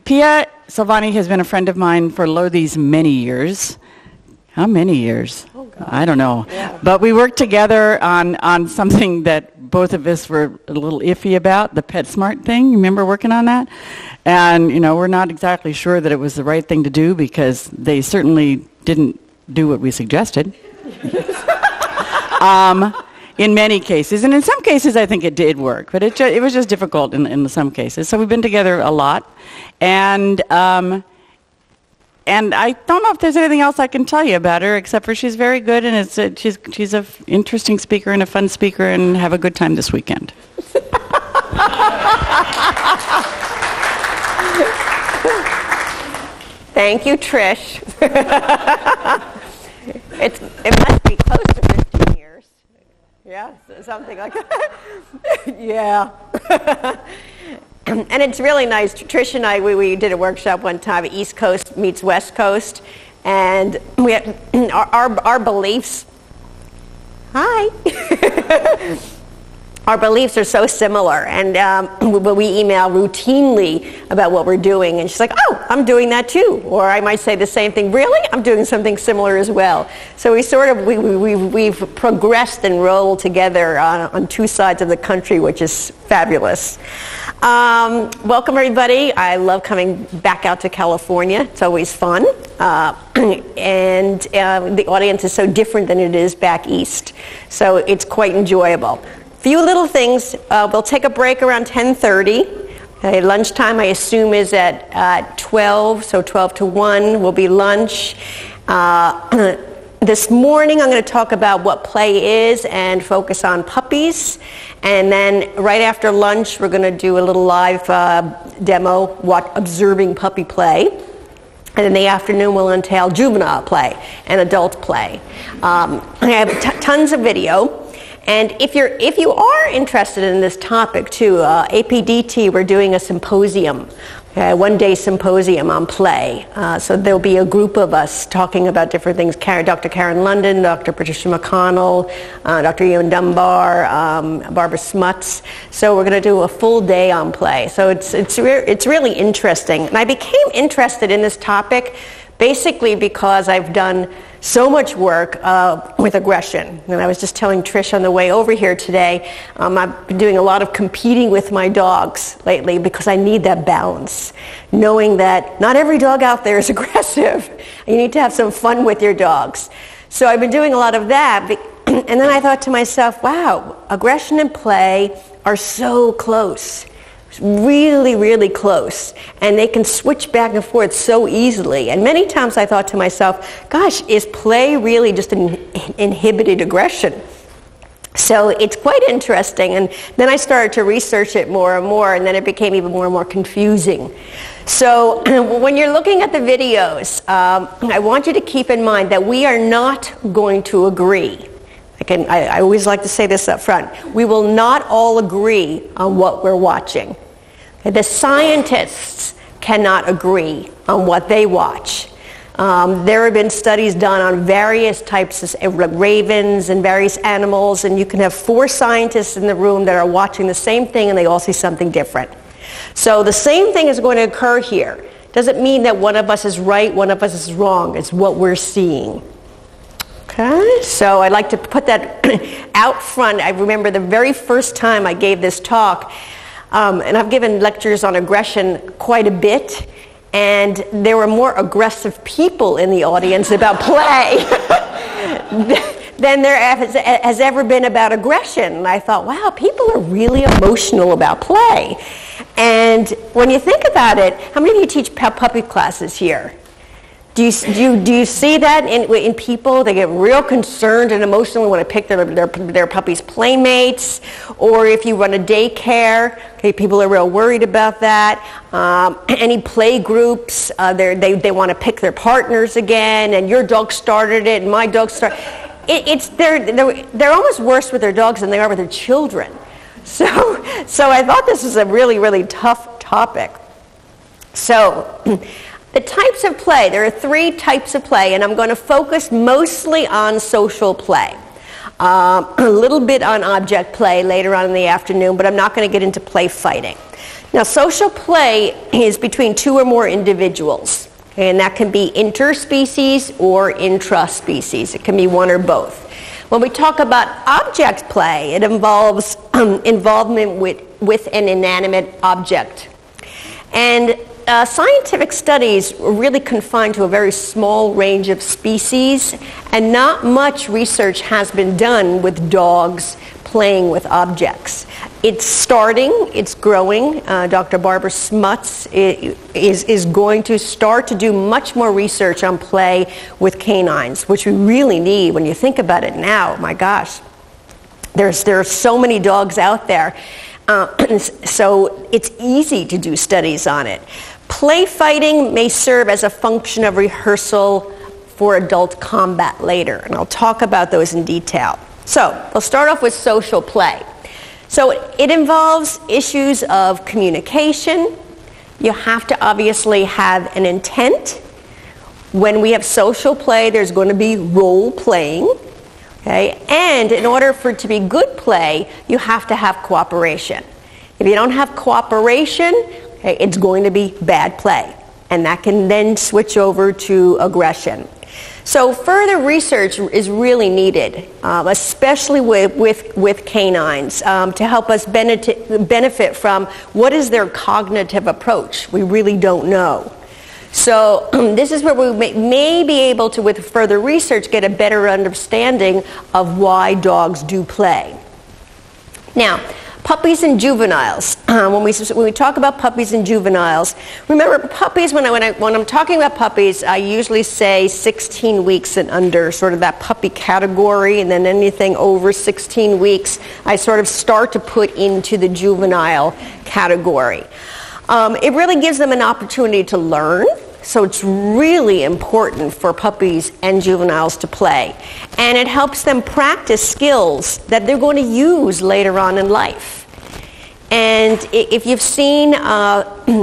Pia Silvani has been a friend of mine for these many years. How many years? Oh, God. I don't know. Yeah. But we worked together on something that both of us were a little iffy about, the PetSmart thing. You remember working on that? And, we're not exactly sure that it was the right thing to do because they certainly didn't do what we suggested. In many cases. And in some cases, I think it did work. But it was just difficult in some cases. So we've been together a lot. And I don't know if there's anything else I can tell you about her, except for she's very good, and she's an interesting speaker and a fun speaker, and have a good time this weekend. Thank you, Trish. It must be close to 15 years. Yeah, something like that. Yeah. And it's really nice. Trish and I, we did a workshop one time, East Coast meets West Coast, and we had our beliefs. Hi. Our beliefs are so similar, and we email routinely about what we're doing, and she's like, "Oh, I'm doing that too," or I might say the same thing. Really, I'm doing something similar as well. So we've progressed and rolled together on two sides of the country, which is fabulous. Welcome everybody. I love coming back out to California. It's always fun, and the audience is so different than it is back east, so it's quite enjoyable. Few little things. We'll take a break around 10:30. Lunchtime, I assume, is at 12, so 12 to 1 will be lunch. This morning, I'm going to talk about what play is and focus on puppies. And then right after lunch, we're going to do a little live demo, observing puppy play. And in the afternoon, we'll entail juvenile play and adult play. I have tons of video. And if you are interested in this topic too, APDT, we're doing a symposium, one-day symposium on play. So there'll be a group of us talking about different things. Dr. Karen London, Dr. Patricia McConnell, Dr. Ian Dunbar, Barbara Smuts. So we're going to do a full day on play. So it's really interesting. And I became interested in this topic basically because I've done so much work with aggression. And I was just telling Trish on the way over here today, I've been doing a lot of competing with my dogs lately because I need that balance. Knowing that not every dog out there is aggressive. You need to have some fun with your dogs. So I've been doing a lot of that. And then I thought to myself, wow, aggression and play are so close. Really, really close, and they can switch back and forth so easily. And many times I thought to myself, gosh, is play really just an inhibited aggression? So it's quite interesting, and then I started to research it more and more, and then it became even more and more confusing. So when you're looking at the videos, I want you to keep in mind that we are not going to agree. I always like to say this up front. We will not all agree on what we're watching. The scientists cannot agree on what they watch. There have been studies done on various types of ravens and various animals, and you can have 4 scientists in the room that are watching the same thing and they all see something different. So the same thing is going to occur here. Doesn't mean that one of us is right, one of us is wrong. It's what we're seeing. Okay, so I'd like to put that out front. I remember the very first time I gave this talk, and I've given lectures on aggression quite a bit, and there were more aggressive people in the audience about play than there has ever been about aggression. And I thought, wow, people are really emotional about play. And when you think about it, how many of you teach puppy classes here? Do you see that in people? They get real concerned and emotional when they pick their puppy's playmates, or if you run a daycare, okay, people are real worried about that. Any play groups, they want to pick their partners again, and your dog started it, and my dog started. They're almost worse with their dogs than they are with their children. So I thought this was a really, really tough topic. So. The types of play, there are 3 types of play, and I'm going to focus mostly on social play. A little bit on object play later on in the afternoon, but I'm not going to get into play fighting. Now, social play is between two or more individuals, okay, and that can be interspecies or intraspecies. It can be one or both. When we talk about object play, it involves involvement with an inanimate object. And scientific studies are really confined to a very small range of species, and not much research has been done with dogs playing with objects. It's starting, it's growing. Dr. Barbara Smuts is going to start to do much more research on play with canines, which we really need when you think about it now. My gosh, there are so many dogs out there. So it's easy to do studies on it. Play fighting may serve as a function of rehearsal for adult combat later, and I'll talk about those in detail. So we'll start off with social play. So it involves issues of communication. You have to obviously have an intent. When we have social play, there's going to be role playing. Okay? And in order for it to be good play, you have to have cooperation. If you don't have cooperation, okay, it's going to be bad play. And that can then switch over to aggression. So further research is really needed, especially with canines, to help us benefit from what is their cognitive approach. We really don't know. So this is where we may be able to, with further research, get a better understanding of why dogs do play. Now, puppies and juveniles. When we talk about puppies and juveniles, remember puppies, when I'm talking about puppies, I usually say 16 weeks and under, sort of that puppy category, and then anything over 16 weeks, I sort of start to put into the juvenile category. It really gives them an opportunity to learn. So it's really important for puppies and juveniles to play. And it helps them practice skills that they're going to use later on in life. And if you've seen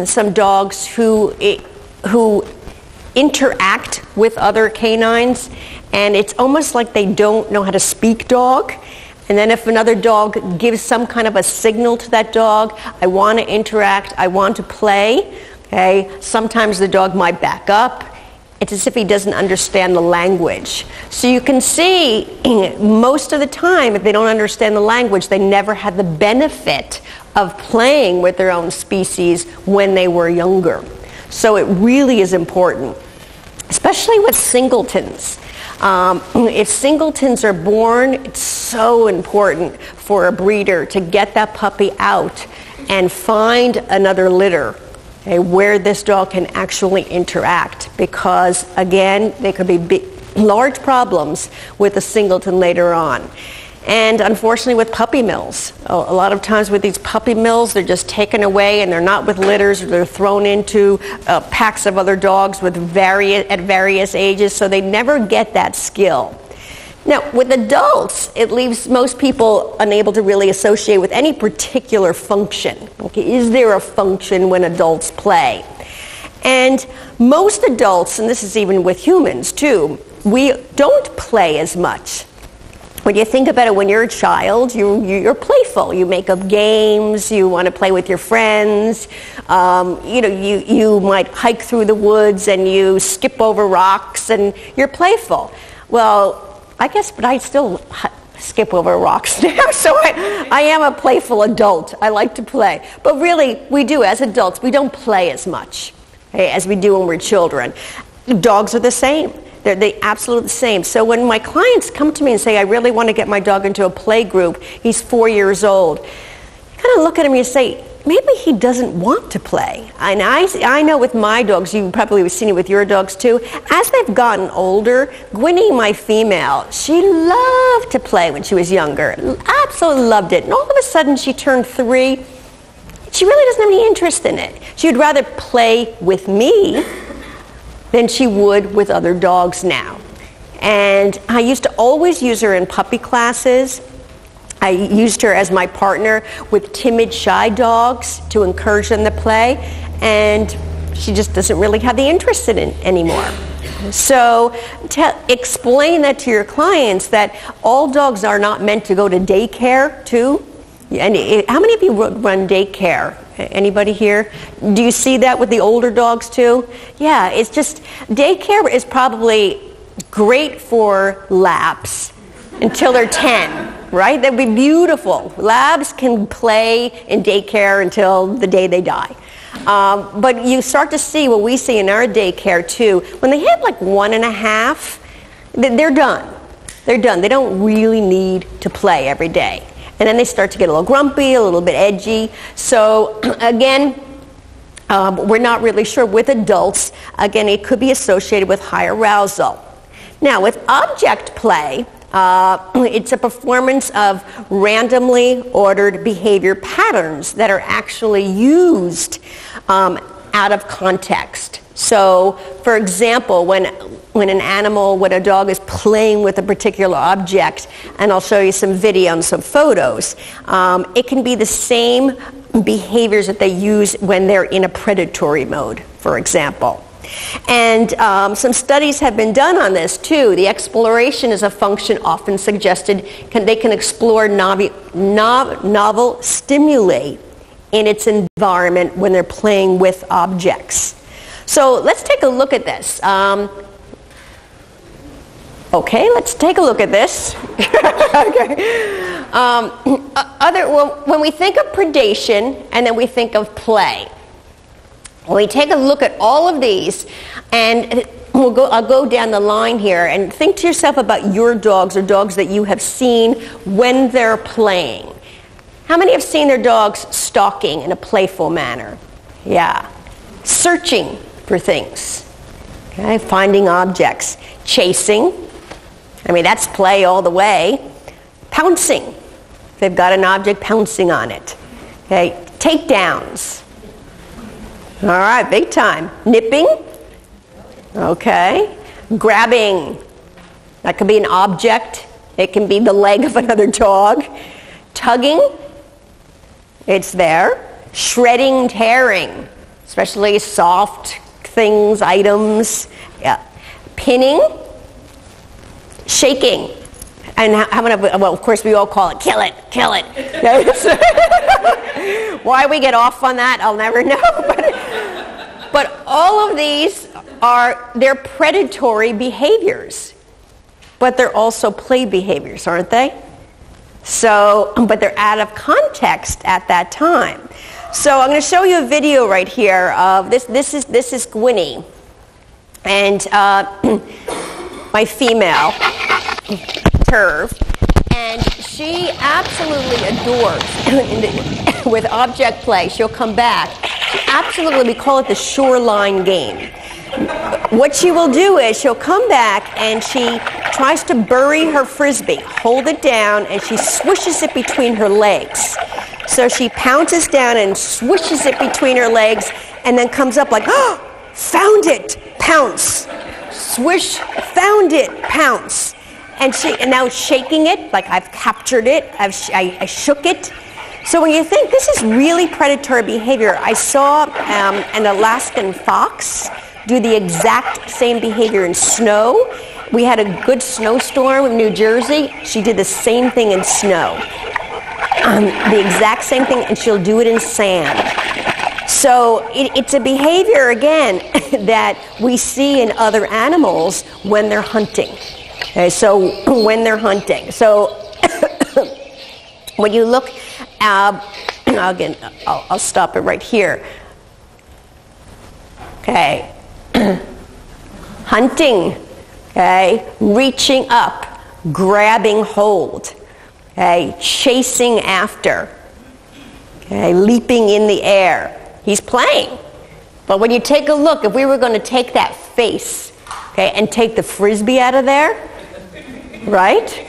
some dogs who interact with other canines, and it's almost like they don't know how to speak dog. And then if another dog gives some kind of a signal to that dog, I want to interact, I want to play, okay, sometimes the dog might back up. It's as if he doesn't understand the language. So you can see most of the time, if they don't understand the language, they never had the benefit of playing with their own species when they were younger. So it really is important, especially with singletons. If singletons are born, it's so important for a breeder to get that puppy out and find another litter, okay, where this dog can actually interact, because again, there could be large problems with a singleton later on. And unfortunately with puppy mills, a lot of times with these puppy mills, they're just taken away and they're not with litters, or they're thrown into packs of other dogs at various ages, so they never get that skill. Now, with adults, it leaves most people unable to really associate with any particular function. Okay, is there a function when adults play? And most adults, and this is even with humans too, we don't play as much. When you think about it, when you're a child, you're playful. You make up games. You want to play with your friends. You might hike through the woods and you skip over rocks and you're playful. Well, I guess, but I still skip over rocks now, so I am a playful adult. I like to play. But really, we do, as adults, we don't play as much, okay, as we do when we're children. Dogs are the same. They're absolutely the same. So when my clients come to me and say, I really want to get my dog into a play group, he's 4 years old, you kind of look at him and you say, maybe he doesn't want to play. And I know with my dogs, you probably have seen it with your dogs too, as they've gotten older, Gwynnie, my female, she loved to play when she was younger. Absolutely loved it. And all of a sudden she turned 3. She really doesn't have any interest in it. She would rather play with me than she would with other dogs now. And I used to always use her in puppy classes. I used her as my partner with timid, shy dogs to encourage them to play, and she just doesn't really have the interest in it anymore. So explain that to your clients, that all dogs are not meant to go to daycare too. And how many of you run daycare? Anybody here? Do you see that with the older dogs too? Yeah, it's just, daycare is probably great for labs until they're 10, right? That'd be beautiful. Labs can play in daycare until the day they die. But you start to see what we see in our daycare too. When they hit like 1.5, they're done. They're done. They don't really need to play every day. And then they start to get a little grumpy, a little bit edgy. So again, we're not really sure with adults. Again, it could be associated with high arousal. Now, with object play, it's a performance of randomly ordered behavior patterns that are actually used out of context. So, for example, when a dog is playing with a particular object, and I'll show you some video and some photos, it can be the same behaviors that they use when they're in a predatory mode, for example. And some studies have been done on this too. The exploration is a function often suggested they can explore novel stimuli in its environment when they're playing with objects. So let's take a look at this. Okay, let's take a look at this. Okay. When we think of predation and then we think of play, when we take a look at all of these, and I'll go down the line here, and think to yourself about your dogs or dogs that you have seen when they're playing. How many have seen their dogs stalking in a playful manner? Yeah. Searching for things. Okay, finding objects. Chasing. I mean, that's play all the way. Pouncing. They've got an object, pouncing on it. Okay, takedowns. All right, big time. Nipping. Okay. Grabbing. That could be an object. It can be the leg of another dog. Tugging. It's there. Shredding, tearing. Especially soft things, items. Yeah. Pinning. Shaking. And well, of course, we all call it kill it, kill it. Why we get off on that, I'll never know. But all of these they're predatory behaviors. But they're also play behaviors, aren't they? So, but they're out of context at that time. So I'm going to show you a video right here of this. This is Gwynnie, and my female Turv, and she absolutely adores with object play. She'll come back. Absolutely, we call it the shoreline game. What she will do is she'll come back and she tries to bury her frisbee, hold it down, and she swishes it between her legs. So she pounces down and swishes it between her legs, and then comes up like, oh, found it, pounce. Swish, found it, pounce. And now shaking it, like I've captured it, I shook it. So when you think this is really predatory behavior, I saw an Alaskan fox do the exact same behavior in snow. We had a good snowstorm in New Jersey. She did the same thing in snow. The exact same thing, and she'll do it in sand. So it's a behavior, again, that we see in other animals when they're hunting. Okay, so when they're hunting. So when you look, again, I'll stop it right here. Okay. Hunting. Okay. Reaching up. Grabbing hold. Okay. Chasing after. Okay. Leaping in the air. He's playing. But when you take a look, if we were going to take that face, okay, and take the frisbee out of there, right?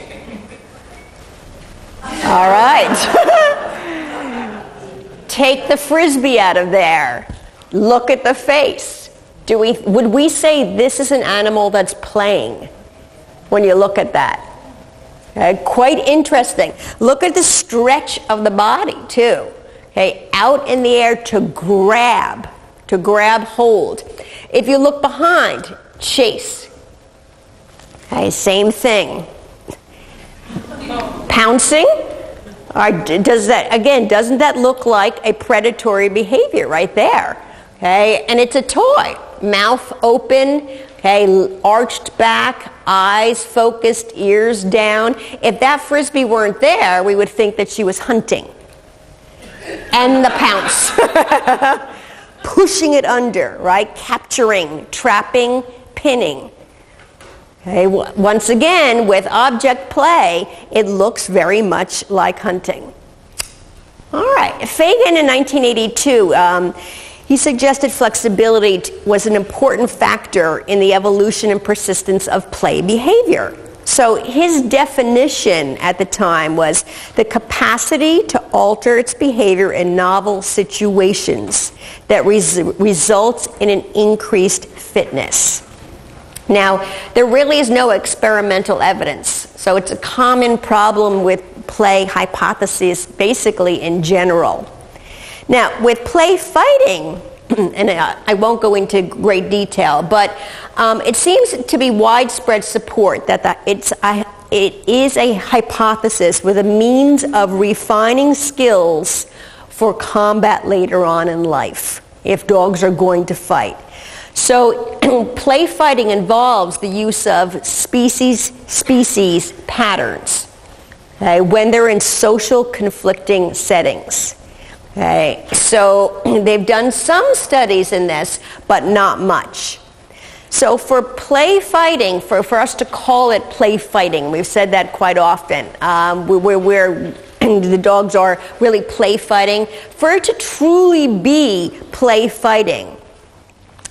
All right. Take the frisbee out of there. Look at the face. Would we say this is an animal that's playing when you look at that? Okay, quite interesting. Look at the stretch of the body too. Okay, out in the air to grab hold. If you look behind, chase. Okay, same thing. Pouncing. Doesn't that look like a predatory behavior right there? Okay, and it's a toy. Mouth open, okay, arched back, eyes focused, ears down. If that frisbee weren't there, we would think that she was hunting. And the pounce. Pushing it under, right? Capturing, trapping, pinning. Okay, once again, with object play, it looks very much like hunting. All right, Fagan in 1982, he suggested flexibility was an important factor in the evolution and persistence of play behavior. So his definition at the time was the capacity to alter its behavior in novel situations that results in an increased fitness. Now, there really is no experimental evidence, so it's a common problem with play hypotheses basically in general. Now, with play fighting, and I won't go into great detail, but it seems to be widespread support that it is a hypothesis with a means of refining skills for combat later on in life, if dogs are going to fight. So play fighting involves the use of species patterns, okay, when they're in social conflicting settings. Okay, so they've done some studies in this, but not much. So for play fighting, for us to call it play fighting, we've said that quite often, where the dogs are really play fighting. For it to truly be play fighting,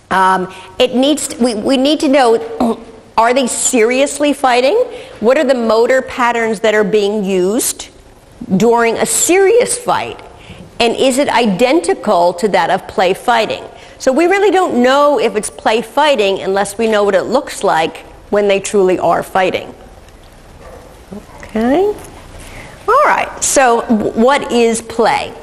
we need to know, are they seriously fighting? What are the motor patterns that are being used during a serious fight? And is it identical to that of play fighting? So we really don't know if it's play fighting unless we know what it looks like when they truly are fighting. Okay? All right, so what is play?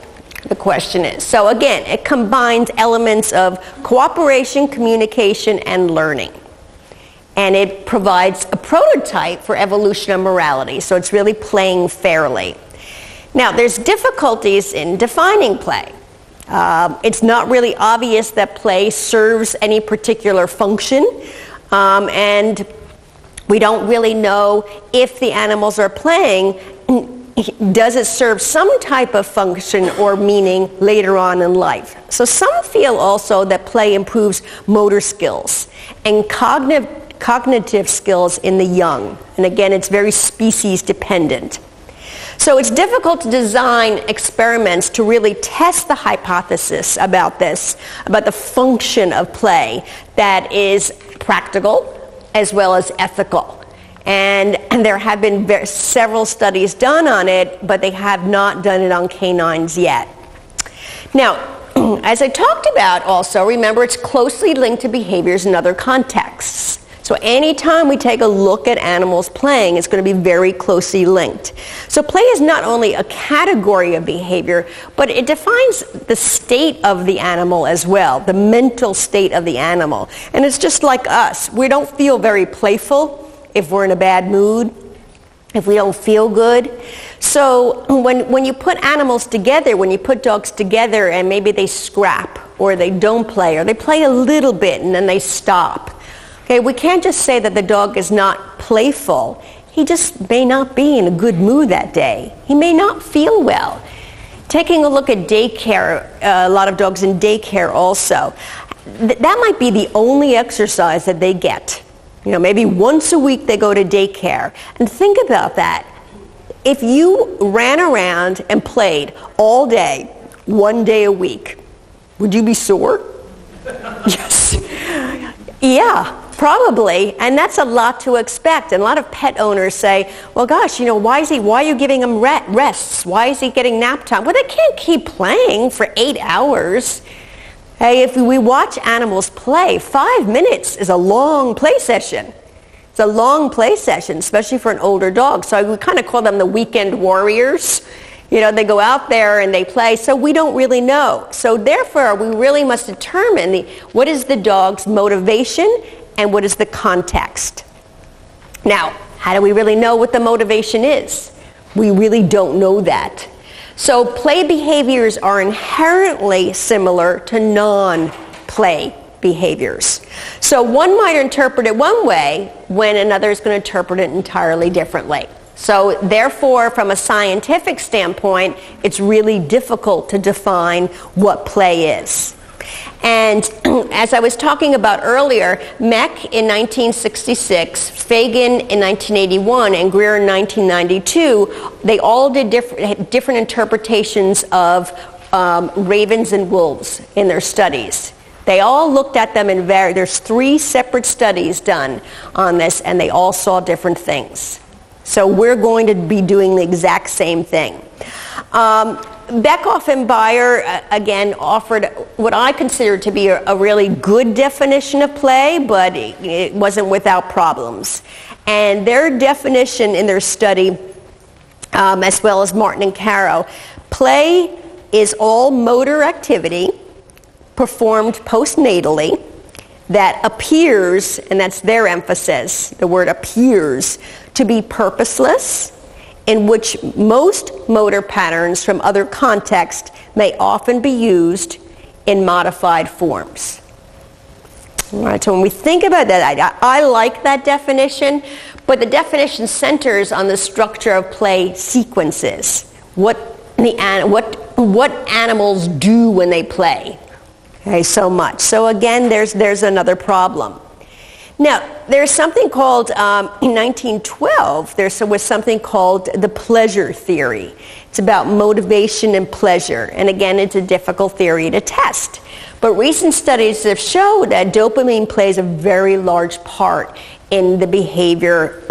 The question is. So again, it combines elements of cooperation, communication, and learning. And it provides a prototype for evolution of morality. So it's really playing fairly. Now, there's difficulties in defining play. It's not really obvious that play serves any particular function, and we don't really know if the animals are playing. Does it serve some type of function or meaning later on in life? So some feel also that play improves motor skills and cognitive skills in the young. And again, it's very species dependent. So it's difficult to design experiments to really test the hypothesis about this, about the function of play that is practical as well as ethical. And there have been several studies done on it, but they have not done it on canines yet. Now, as I talked about also, remember it's closely linked to behaviors in other contexts. So anytime we take a look at animals playing, it's going to be very closely linked. So play is not only a category of behavior, but it defines the state of the animal as well, the mental state of the animal. And it's just like us. We don't feel very playful if we're in a bad mood, if we don't feel good. So when you put animals together, when you put dogs together and maybe they scrap or they don't play or they play a little bit and then they stop. Okay, we can't just say that the dog is not playful. He just may not be in a good mood that day. He may not feel well. Taking a look at daycare, a lot of dogs in daycare also, that might be the only exercise that they get. You know, maybe once a week they go to daycare. And think about that. If you ran around and played all day, one day a week, would you be sore? Yes. Yeah. Probably, and that's a lot to expect. And a lot of pet owners say, well, gosh, you know, why are you giving him rests? Why is he getting nap time? Well, they can't keep playing for 8 hours. Hey, if we watch animals play, 5 minutes is a long play session. It's a long play session, especially for an older dog. So we kind of call them the weekend warriors. You know, they go out there and they play, so we don't really know. So therefore, we really must determine what is the dog's motivation and what is the context. Now, how do we really know what the motivation is? We really don't know that. So play behaviors are inherently similar to non-play behaviors. So one might interpret it one way when another is going to interpret it entirely differently. So therefore, from a scientific standpoint, it's really difficult to define what play is. And as I was talking about earlier, Meck in 1966, Fagan in 1981, and Greer in 1992, they all did different interpretations of ravens and wolves in their studies. They all looked at them in there's 3 separate studies done on this, and they all saw different things. So we're going to be doing the exact same thing. Beckhoff and Beyer, again, offered what I consider to be a really good definition of play, but it wasn't without problems. And their definition in their study, as well as Martin and Caro, play is all motor activity performed postnatally that appears, and that's their emphasis, the word appears, to be purposeless, in which most motor patterns from other contexts may often be used in modified forms. All right, so when we think about that, I like that definition, but the definition centers on the structure of play sequences, what animals do when they play. Okay, so much. So again, there's another problem. Now, there's something called, in 1912, there was something called the pleasure theory. It's about motivation and pleasure. And again, it's a difficult theory to test. But recent studies have shown that dopamine plays a very large part in the behavior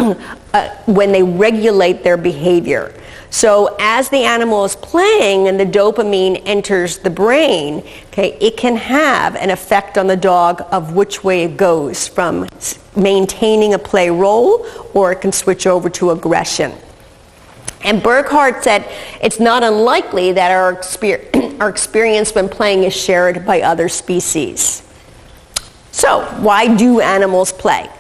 when they regulate their behavior. So as the animal is playing and the dopamine enters the brain, okay, it can have an effect on the dog of which way it goes, from maintaining a play role, or it can switch over to aggression. And Burkhardt said it's not unlikely that our experience when playing is shared by other species. So why do animals play?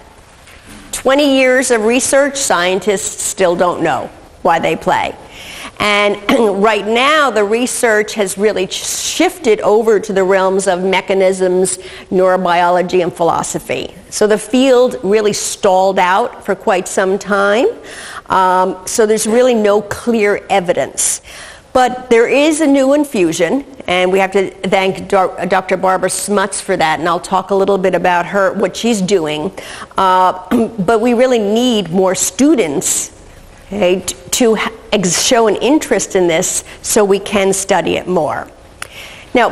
20 years of research, scientists still don't know why they play. And right now, the research has really shifted over to the realms of mechanisms, neurobiology, and philosophy. So the field really stalled out for quite some time. So there's really no clear evidence. But there is a new infusion, and we have to thank Dr. Barbara Smuts for that, and I'll talk a little bit about her, what she's doing. But we really need more students, okay, to show an interest in this so we can study it more. Now,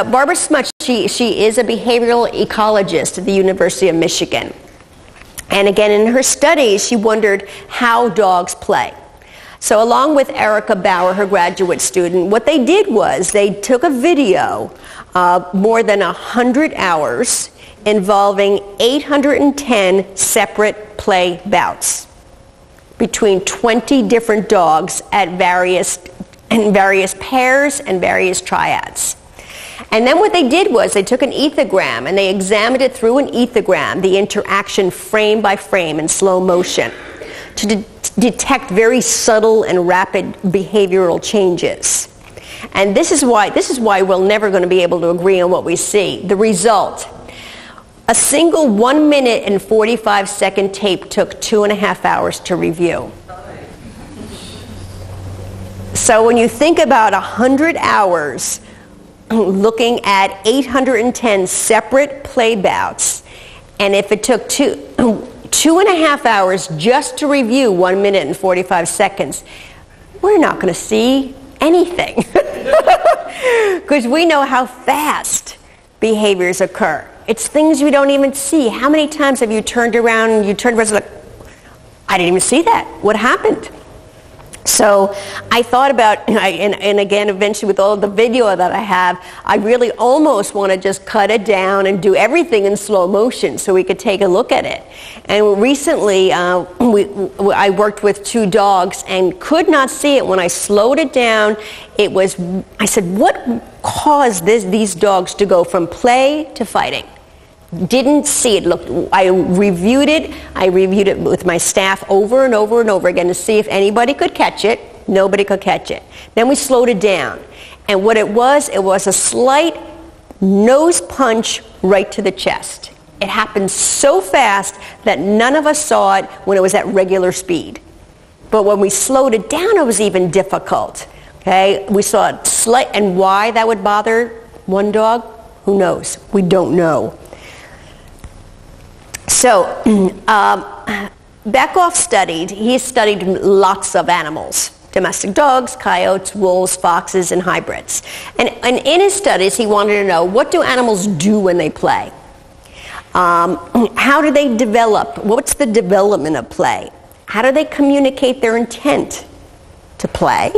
Barbara Smuts, she is a behavioral ecologist at the University of Michigan. And again, in her studies, she wondered how dogs play. So along with Erica Bauer, her graduate student, what they did was they took a video of more than 100 hours involving 810 separate play bouts between 20 different dogs at various pairs and various triads. And then what they did was they took an ethogram and they examined it through an ethogram, the interaction frame by frame in slow motion, to detect very subtle and rapid behavioral changes. And this is why we're never going to be able to agree on what we see. The result: a single 1 minute and 45-second tape took 2.5 hours to review. So when you think about 100 hours looking at 810 separate play bouts, and if it took 2.5 hours just to review 1 minute and 45 seconds, we're not going to see anything. Because we know how fast behaviors occur. It's things we don't even see. How many times have you turned around and like, I didn't even see that. What happened? So I thought about, and again, eventually with all the video that I have, I really almost want to just cut it down and do everything in slow motion so we could take a look at it. And recently, I worked with 2 dogs and could not see it. When I slowed it down, I said, what caused these dogs to go from play to fighting? Didn't see it. Look, I reviewed it with my staff over and over and over again to see if anybody could catch it. Nobody could catch it. Then we slowed it down. And what it was a slight nose punch right to the chest. It happened so fast that none of us saw it when it was at regular speed. But when we slowed it down, it was even difficult. Okay, we saw it slight, and why that would bother one dog, who knows? We don't know. So, Beckhoff he studied lots of animals, domestic dogs, coyotes, wolves, foxes, and hybrids. And in his studies, he wanted to know, what do animals do when they play? How do they develop? What's the development of play? How do they communicate their intent to play?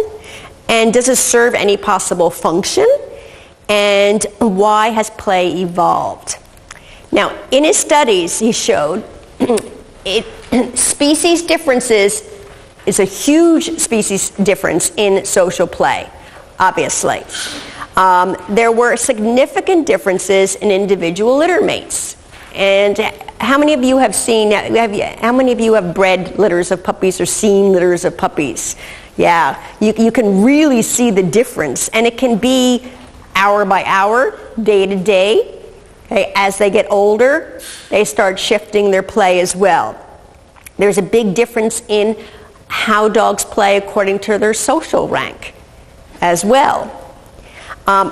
And does it serve any possible function? And why has play evolved? Now, in his studies, he showed species differences is a huge species difference in social play, obviously. There were significant differences in individual litter mates. And how many of you have how many of you have bred litters of puppies or seen litters of puppies? Yeah, you can really see the difference. And it can be hour by hour, day to day. Okay, as they get older, they start shifting their play as well. There's a big difference in how dogs play according to their social rank as well.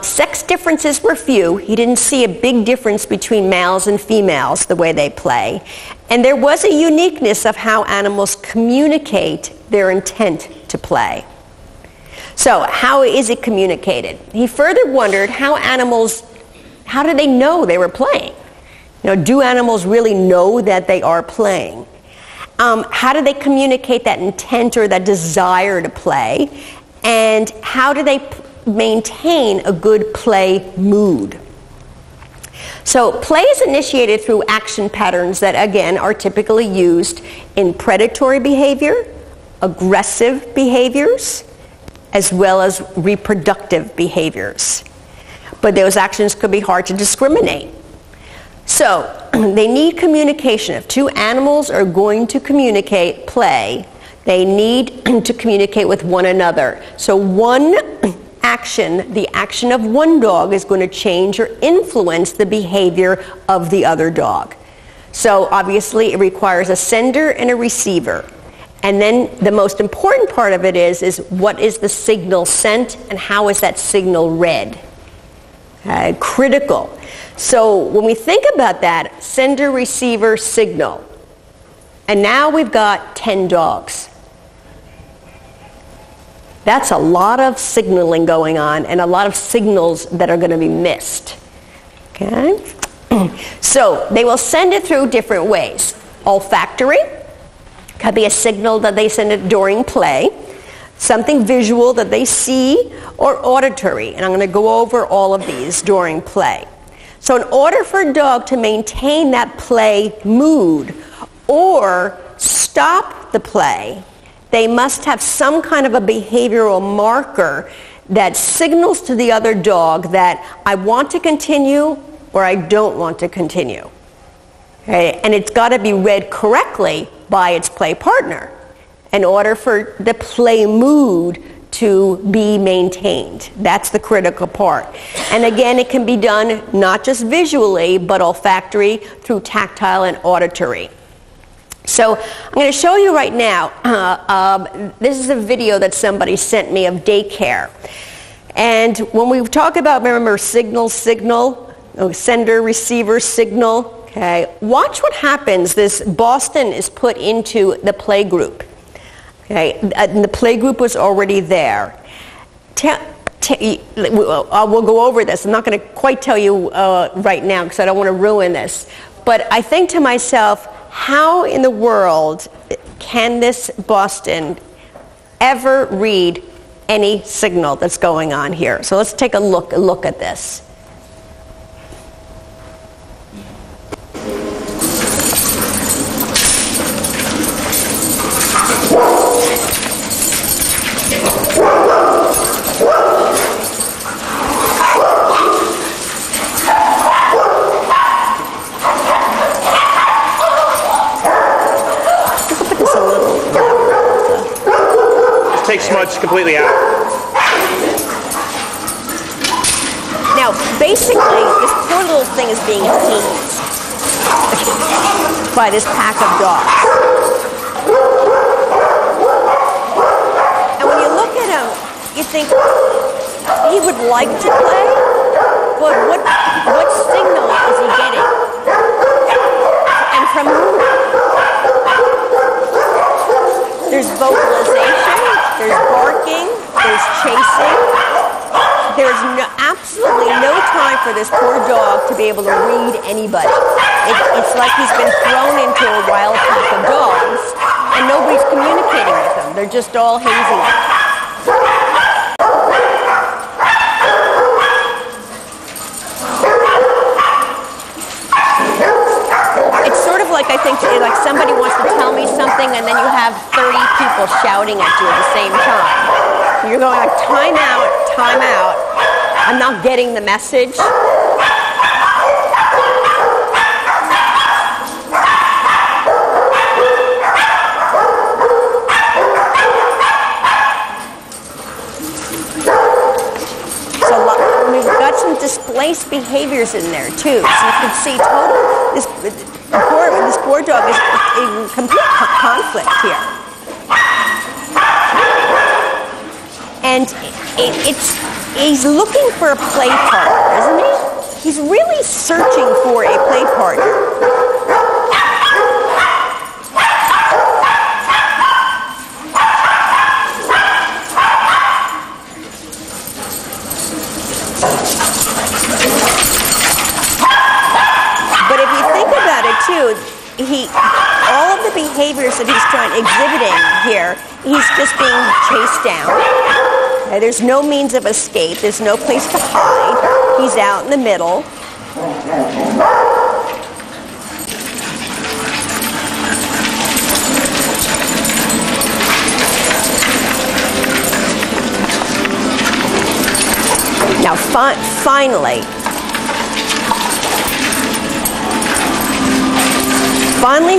Sex differences were few. He didn't see a big difference between males and females, the way they play. And there was a uniqueness of how animals communicate their intent to play. So how is it communicated? He further wondered how did they know they were playing? You know, do animals really know that they are playing? How do they communicate that intent or that desire to play? And how do they maintain a good play mood? So play is initiated through action patterns that, again, are typically used in predatory behavior, aggressive behaviors, as well as reproductive behaviors. But those actions could be hard to discriminate. So they need communication. If two animals are going to communicate play, they need to communicate with one another. So one action, the action of one dog, is going to change or influence the behavior of the other dog. So obviously it requires a sender and a receiver. And then the most important part of it is what is the signal sent and how is that signal read? Critical. So when we think about that, sender, receiver, signal, and now we've got 10 dogs. That's a lot of signaling going on and a lot of signals that are going to be missed. Okay? So they will send it through different ways. Olfactory could be a signal that they send it during play, something visual that they see, or auditory. And I'm going to go over all of these during play. So in order for a dog to maintain that play mood or stop the play, they must have some kind of a behavioral marker that signals to the other dog that I want to continue or I don't want to continue. Okay? And it's got to be read correctly by its play partner in order for the play mood to be maintained. That's the critical part. And again, it can be done not just visually, but olfactory through tactile and auditory. So I'm going to show you right now, this is a video that somebody sent me of daycare. And when we talk about, remember, signal, sender, receiver, signal, okay, watch what happens. This Boston is put into the play group. Okay, and the play group was already there. We'll go over this. I'm not going to quite tell you right now because I don't want to ruin this. But I think to myself, how in the world can this Boston ever read any signal that's going on here? So let's take a look at this. completely out. Now, basically, this poor little thing is being hazed by this pack of dogs. And when you look at him, you think he would like to play, but what signal is he getting? And from whom? There's vocalization, there's barking, there's chasing. There's absolutely no time for this poor dog to be able to read anybody. It's like he's been thrown into a wild pack of dogs, and nobody's communicating with him. They're just all hazing him. It's sort of like, I think, like somebody wants to tell me something, and then you have 30 people shouting at you at the same time. You're going like, time out, time out. I'm not getting the message. So we've got some displaced behaviors in there too. So you can see this poor dog is in complete conflict here. And he's looking for a play partner, isn't he? He's really searching for a play partner. But if you think about it too, all of the behaviors that he's exhibiting here, he's just being chased down. There's no means of escape. There's no place to hide. He's out in the middle. Now, finally,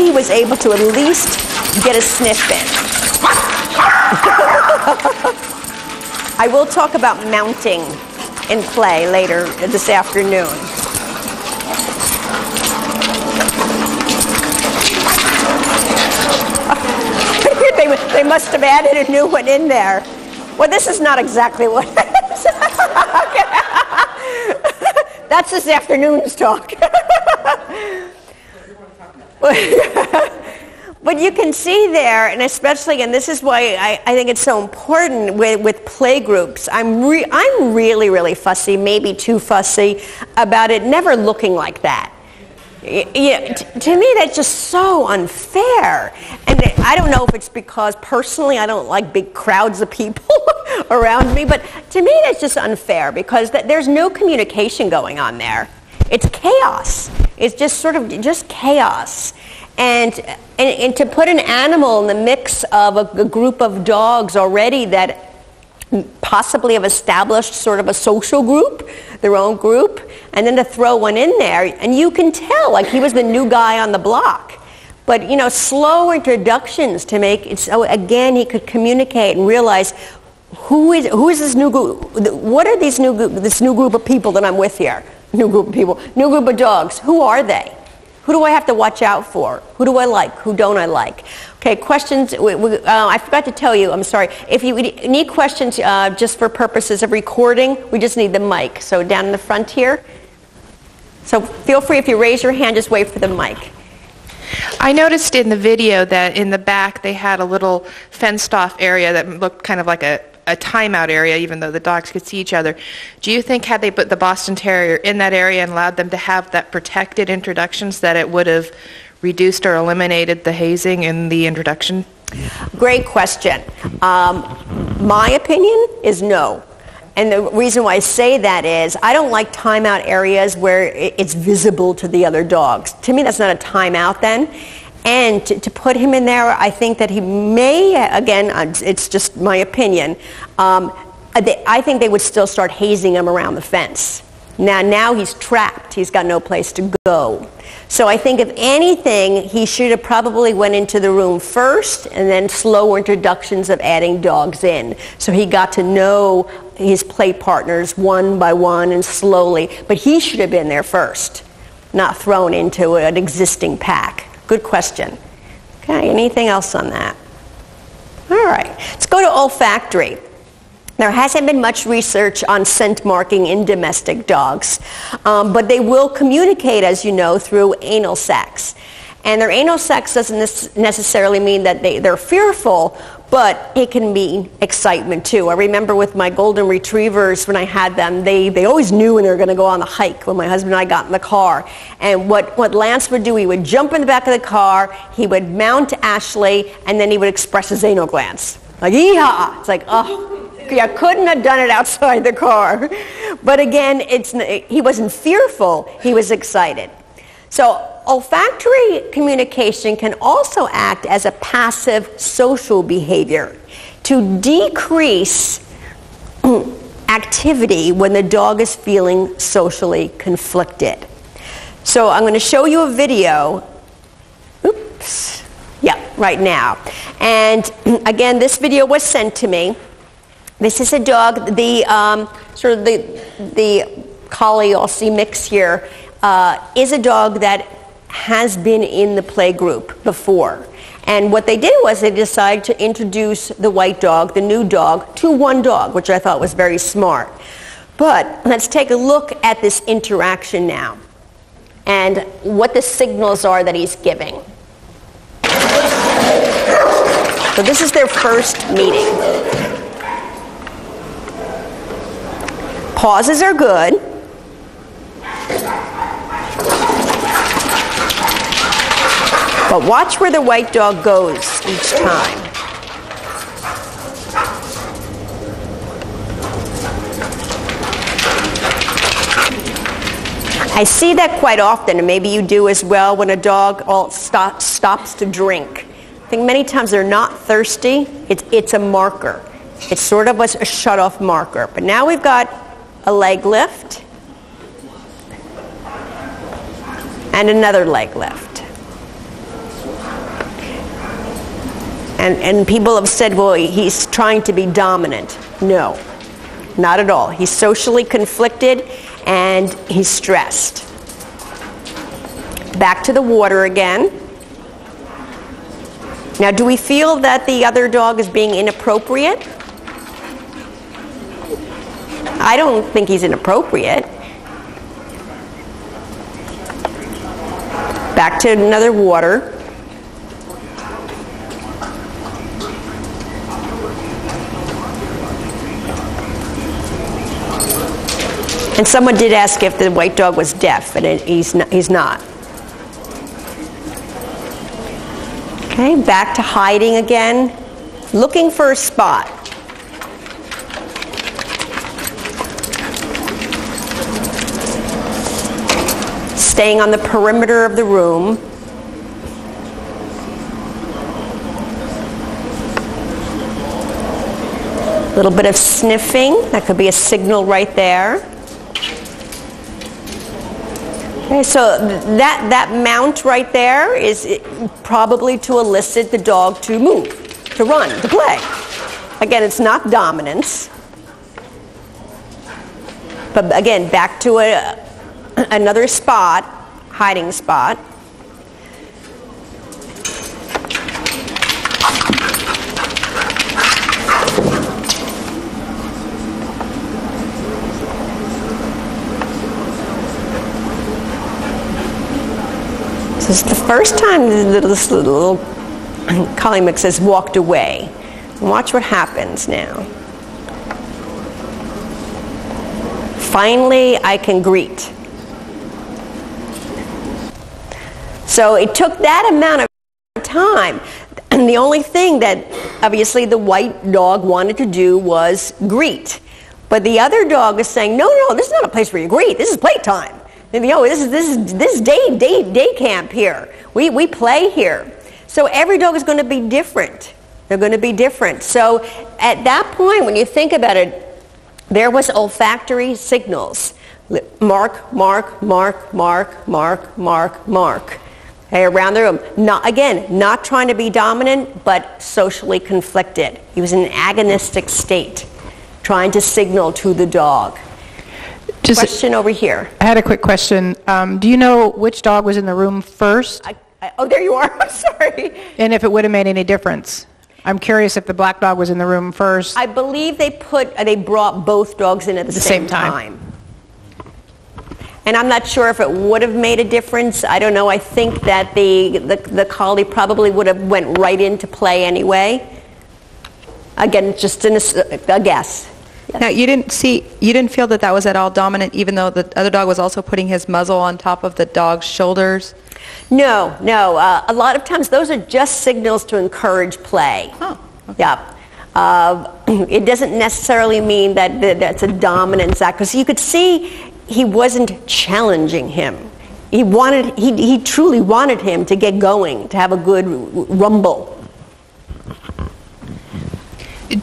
he was able to at least get a sniff in. I will talk about mounting in play later this afternoon. They must have added a new one in there. Well, this is not exactly what it is. That's this afternoon's talk. But you can see there, and especially, and this is why I think it's so important with play groups, I'm really, really fussy, maybe too fussy, about it never looking like that. To me, that's just so unfair. And I don't know if it's because personally I don't like big crowds of people around me, but to me that's just unfair because there's no communication going on there. It's chaos. It's just sort of just chaos. And to put an animal in the mix of a group of dogs already that possibly have established sort of a social group, their own group, and then to throw one in there, and you can tell, like he was the new guy on the block. But, slow introductions to make it so, again, he could communicate and realize who is this new group, what are this new group of people that I'm with here? New group of people, new group of dogs, who are they? Who do I have to watch out for? Who do I like? Who don't I like? Okay, questions. I forgot to tell you, I'm sorry. If you need questions just for purposes of recording, we just need the mic. So down in the front here. So feel free, if you raise your hand, just wait for the mic. I noticed in the video that in the back they had a little fenced-off area that looked kind of like a timeout area, even though the dogs could see each other. Do you think had they put the Boston Terrier in that area and allowed them to have that protected introductions that it would have reduced or eliminated the hazing in the introduction? Great question. My opinion is no. And the reason why I say that is I don't like timeout areas where it's visible to the other dogs. To me, that's not a timeout then. And to put him in there, I think that he may, again, it's just my opinion, I think they would still start hazing him around the fence. Now he's trapped. He's got no place to go. So I think if anything, he should have probably went into the room first and then slow introductions of adding dogs in. So he got to know his play partners one by one and slowly. But he should have been there first, not thrown into an existing pack. Good question. Okay, anything else on that? All right, let's go to olfactory. There hasn't been much research on scent marking in domestic dogs, but they will communicate, as you know, through anal sacs. And their anal sacs doesn't necessarily mean that they're fearful, but it can mean excitement too. I remember with my golden retrievers when I had them, they always knew when they were going to go on the hike when my husband and I got in the car. And what Lance would do, he would jump in the back of the car, he would mount Ashley, and then he would express his anal glands. Like, yee-haw! It's like, oh. I couldn't have done it outside the car. But again, he wasn't fearful, he was excited. So olfactory communication can also act as a passive social behavior to decrease activity when the dog is feeling socially conflicted. So I'm going to show you a video. Oops. Yeah, right now. And again, this video was sent to me. This is a dog, the collie Aussie mix here is a dog that has been in the play group before. And what they did was they decided to introduce the white dog, the new dog, to one dog, which I thought was very smart. But let's take a look at this interaction now and what the signals are that he's giving. So this is their first meeting. Pauses are good. But watch where the white dog goes each time. I see that quite often, and maybe you do as well, when a dog stops to drink. I think many times they're not thirsty. It's a marker. It's sort of a shut-off marker. But now we've got a leg lift and another leg lift. And people have said, well, he's trying to be dominant. No, not at all. He's socially conflicted and he's stressed. Back to the water again. Now, do we feel that the other dog is being inappropriate? I don't think he's inappropriate. Back to another water. And someone did ask if the white dog was deaf, and he's not. Okay, back to hiding again, looking for a spot. Staying on the perimeter of the room. A little bit of sniffing, that could be a signal right there. Okay, so that mount right there is probably to elicit the dog to move, to run, to play. Again, it's not dominance. But again, back to another spot, hiding spot. This is the first time this little collie mix has walked away. Watch what happens now. Finally, I can greet. So it took that amount of time. And the only thing that obviously the white dog wanted to do was greet. But the other dog is saying, no, this is not a place where you greet. This is playtime. You know, this is day camp here. We play here. So every dog is going to be different. They're going to be different. So at that point, when you think about it, there was olfactory signals Mark, mark, mark, mark, mark, mark, mark. Okay, around the room. Not trying to be dominant, but socially conflicted. He was in an agonistic state, trying to signal to the dog. Question over here. I had a quick question. Do you know which dog was in the room first? Oh, there you are. I'm sorry. And if it would have made any difference? I'm curious if the black dog was in the room first. I believe they brought both dogs in at the same time. And I'm not sure if it would have made a difference. I don't know. I think that the collie probably would have went right into play anyway. Again, just a guess. Now, you didn't feel that was at all dominant, even though the other dog was also putting his muzzle on top of the dog's shoulders? No. A lot of times those are just signals to encourage play. Oh, okay. Yeah. It doesn't necessarily mean that that's a dominance act, because you could see he wasn't challenging him. He truly wanted him to get going, to have a good rumble.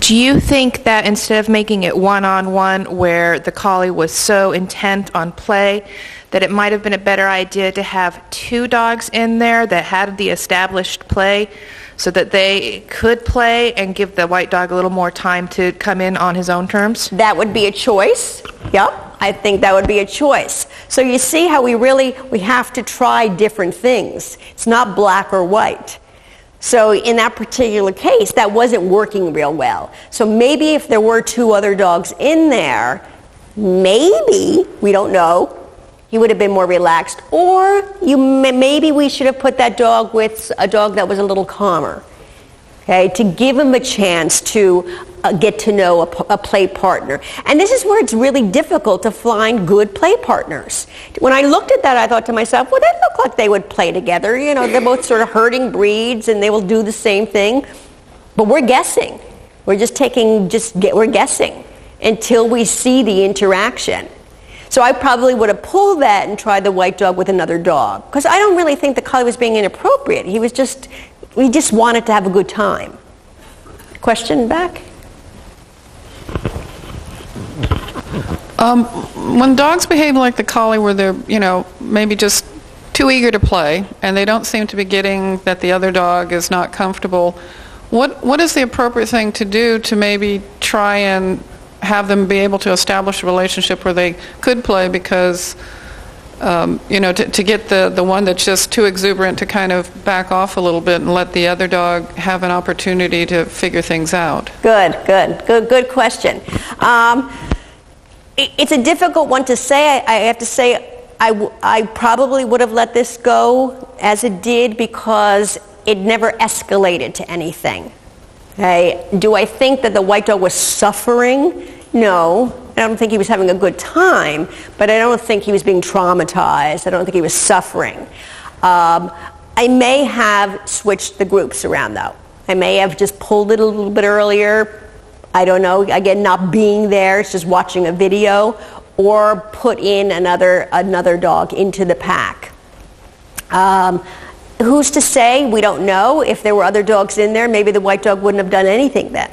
Do you think that instead of making it one-on-one where the collie was so intent on play, that it might have been a better idea to have two dogs in there that had the established play so that they could play and give the white dog a little more time to come in on his own terms? That would be a choice. Yep, I think that would be a choice. So you see how we have to try different things. It's not black or white. So in that particular case, that wasn't working real well. So maybe if there were two other dogs in there, maybe, we don't know, he would have been more relaxed. Or maybe we should have put that dog with a dog that was a little calmer, okay, to give him a chance to get to know a play partner. And this is where it's really difficult to find good play partners. When I looked at that, I thought to myself, well, they look like they would play together. You know, they're both sort of herding breeds and they will do the same thing. But we're guessing. We're we're guessing until we see the interaction. So I probably would have pulled that and tried the white dog with another dog. Because I don't really think the collie was being inappropriate. We just wanted to have a good time. Question back? When dogs behave like the collie, where they're, maybe just too eager to play, and they don't seem to be getting that the other dog is not comfortable, what is the appropriate thing to do to maybe try and have them be able to establish a relationship where they could play? Because to get the one that's just too exuberant to kind of back off a little bit and let the other dog have an opportunity to figure things out. Good question. It's a difficult one to say. I have to say I probably would have let this go as it did because it never escalated to anything. Okay? Do I think that the white dog was suffering? No. I don't think he was having a good time, but I don't think he was being traumatized. I don't think he was suffering. I may have switched the groups around, though. I may have just pulled it a little bit earlier. I don't know. Again, not being there, it's just watching a video, or put in another dog into the pack. Who's to say? We don't know. If there were other dogs in there, maybe the white dog wouldn't have done anything then.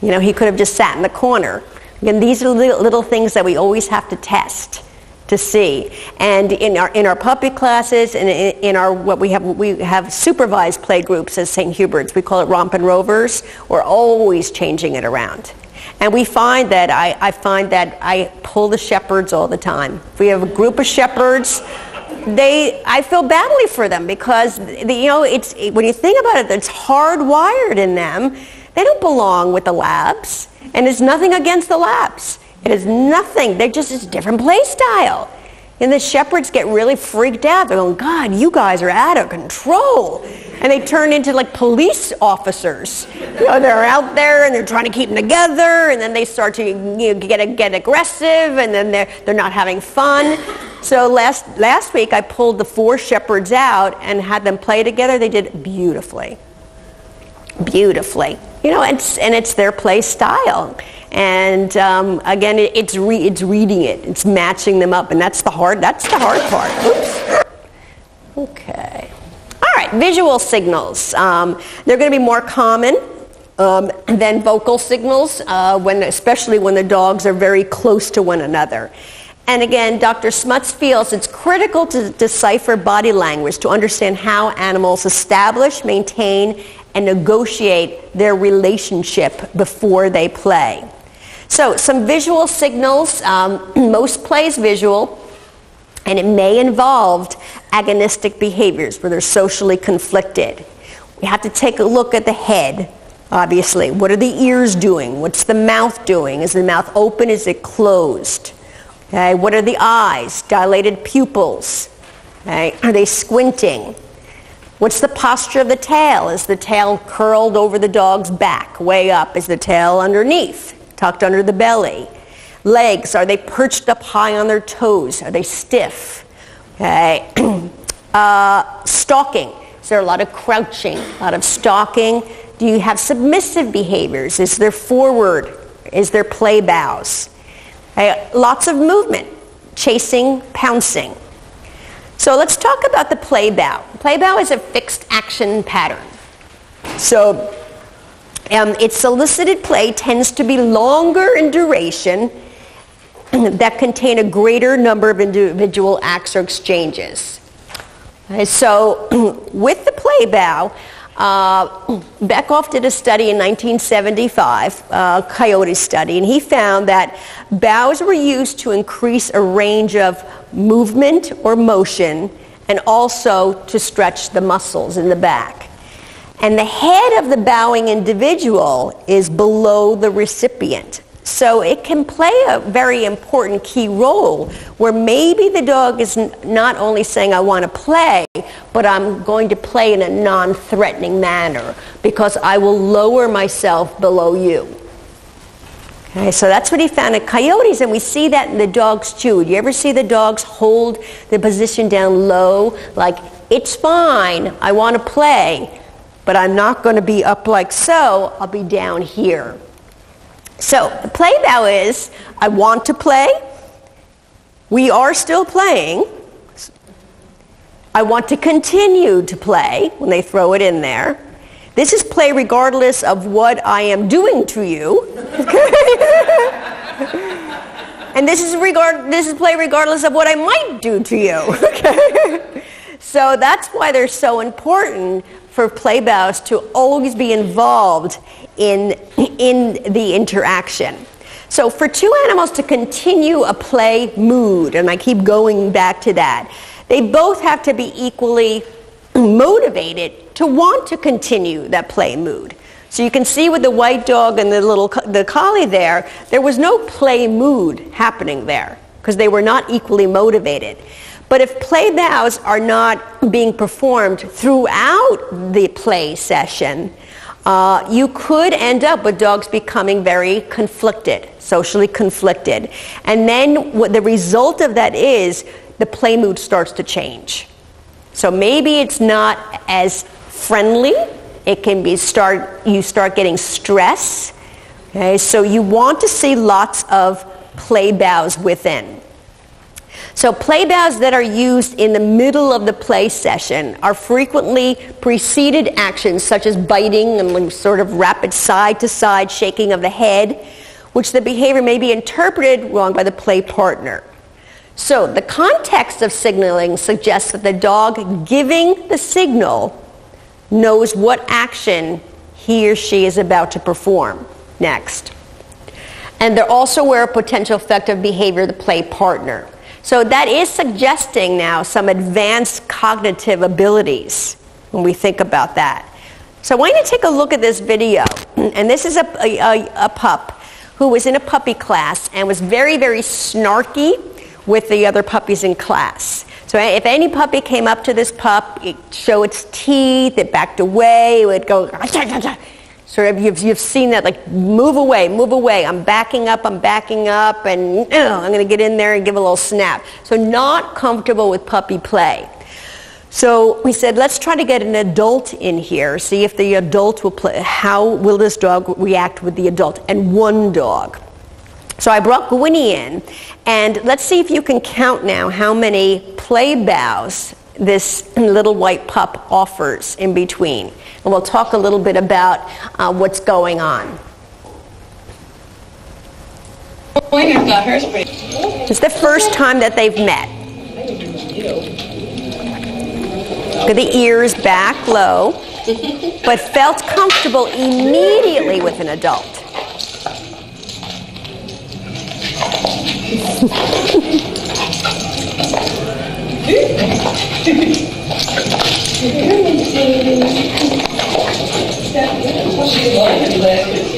He could have just sat in the corner. Again, these are little things that we always have to test to see. And in our puppy classes and in our we have supervised play groups as St. Hubert's. We call it Rompin' Rovers. We're always changing it around. And we find that I pull the shepherds all the time. If we have a group of shepherds, I feel badly for them because it's when you think about it, it's hardwired in them. They don't belong with the labs, and it's nothing against the labs. It is nothing. They're just a different play style. And the shepherds get really freaked out. They're going, God, you guys are out of control. And they turn into like police officers. They're out there and they're trying to keep them together, and then they start to get aggressive, and then they're not having fun. So last week I pulled the 4 shepherds out and had them play together. They did beautifully. Beautifully. And it's their play style. And again, it's reading it. It's matching them up, and that's the hard part. Oops. Okay. All right. Visual signals. They're going to be more common than vocal signals, especially when the dogs are very close to one another. And again, Dr. Smuts feels it's critical to decipher body language to understand how animals establish, maintain, and negotiate their relationship before they play. So some visual signals, most play is visual, and it may involve agonistic behaviors where they're socially conflicted. We have to take a look at the head, obviously. What are the ears doing? What's the mouth doing? Is the mouth open? Is it closed? Okay. What are the eyes? Dilated pupils. Okay. Are they squinting? What's the posture of the tail? Is the tail curled over the dog's back, way up? Is the tail underneath, tucked under the belly? Legs, are they perched up high on their toes? Are they stiff? Okay. Stalking. Is there a lot of crouching, a lot of stalking? Do you have submissive behaviors? Is there forward? Is there play bows? Okay. Lots of movement, chasing, pouncing. So let's talk about the play bow. Play bow is a fixed action pattern. So its solicited play tends to be longer in duration that contain a greater number of individual acts or exchanges. Okay, so with the play bow, Beckhoff did a study in 1975, a coyote study, and he found that bows were used to increase a range of movement or motion and also to stretch the muscles in the back. And the head of the bowing individual is below the recipient. So it can play a very important key role where maybe the dog is not only saying, I want to play, but I'm going to play in a non-threatening manner because I will lower myself below you. Okay, so that's what he found in coyotes, and we see that in the dogs too. Do you ever see the dogs hold the position down low, like, it's fine, I want to play, but I'm not going to be up like so, I'll be down here. So the play bow is, I want to play, we are still playing, I want to continue to play, when they throw it in there. This is play regardless of what I am doing to you. And this is play regardless of what I might do to you. Okay? So that's why they're so important for play bows to always be involved in the interaction. So for two animals to continue a play mood, and I keep going back to that, they both have to be equally motivated to want to continue that play mood. So you can see with the white dog and the collie there was no play mood happening there because they were not equally motivated. But if play bows are not being performed throughout the play session, you could end up with dogs becoming very conflicted, socially conflicted. And then what the result of that is the play mood starts to change. So maybe it's not as friendly. It can be you start getting stress. Okay, so you want to see lots of play bows within. So play bows that are used in the middle of the play session are frequently preceded actions such as biting and sort of rapid side-to-side shaking of the head, which the behavior may be interpreted wrong by the play partner. So the context of signaling suggests that the dog giving the signal knows what action he or she is about to perform next. And they're also aware of potential effect of behavior of the play partner. So that is suggesting now some advanced cognitive abilities when we think about that. So I want you to take a look at this video. And this is a pup who was in a puppy class and was very, very snarky with the other puppies in class. So if any puppy came up to this pup, it'd show its teeth, it backed away, it would go, sort of, you've seen that, like, move away, I'm backing up, and I'm going to get in there and give a little snap. So not comfortable with puppy play. So we said, let's try to get an adult in here, see if the adult will play, how will this dog react with the adult, and one dog. So I brought Gwynnie in, and let's see if you can count now how many play bows this little white pup offers in between. And we'll talk a little bit about what's going on. It's the first time that they've met. Look at the ears back low, but felt comfortable immediately with an adult.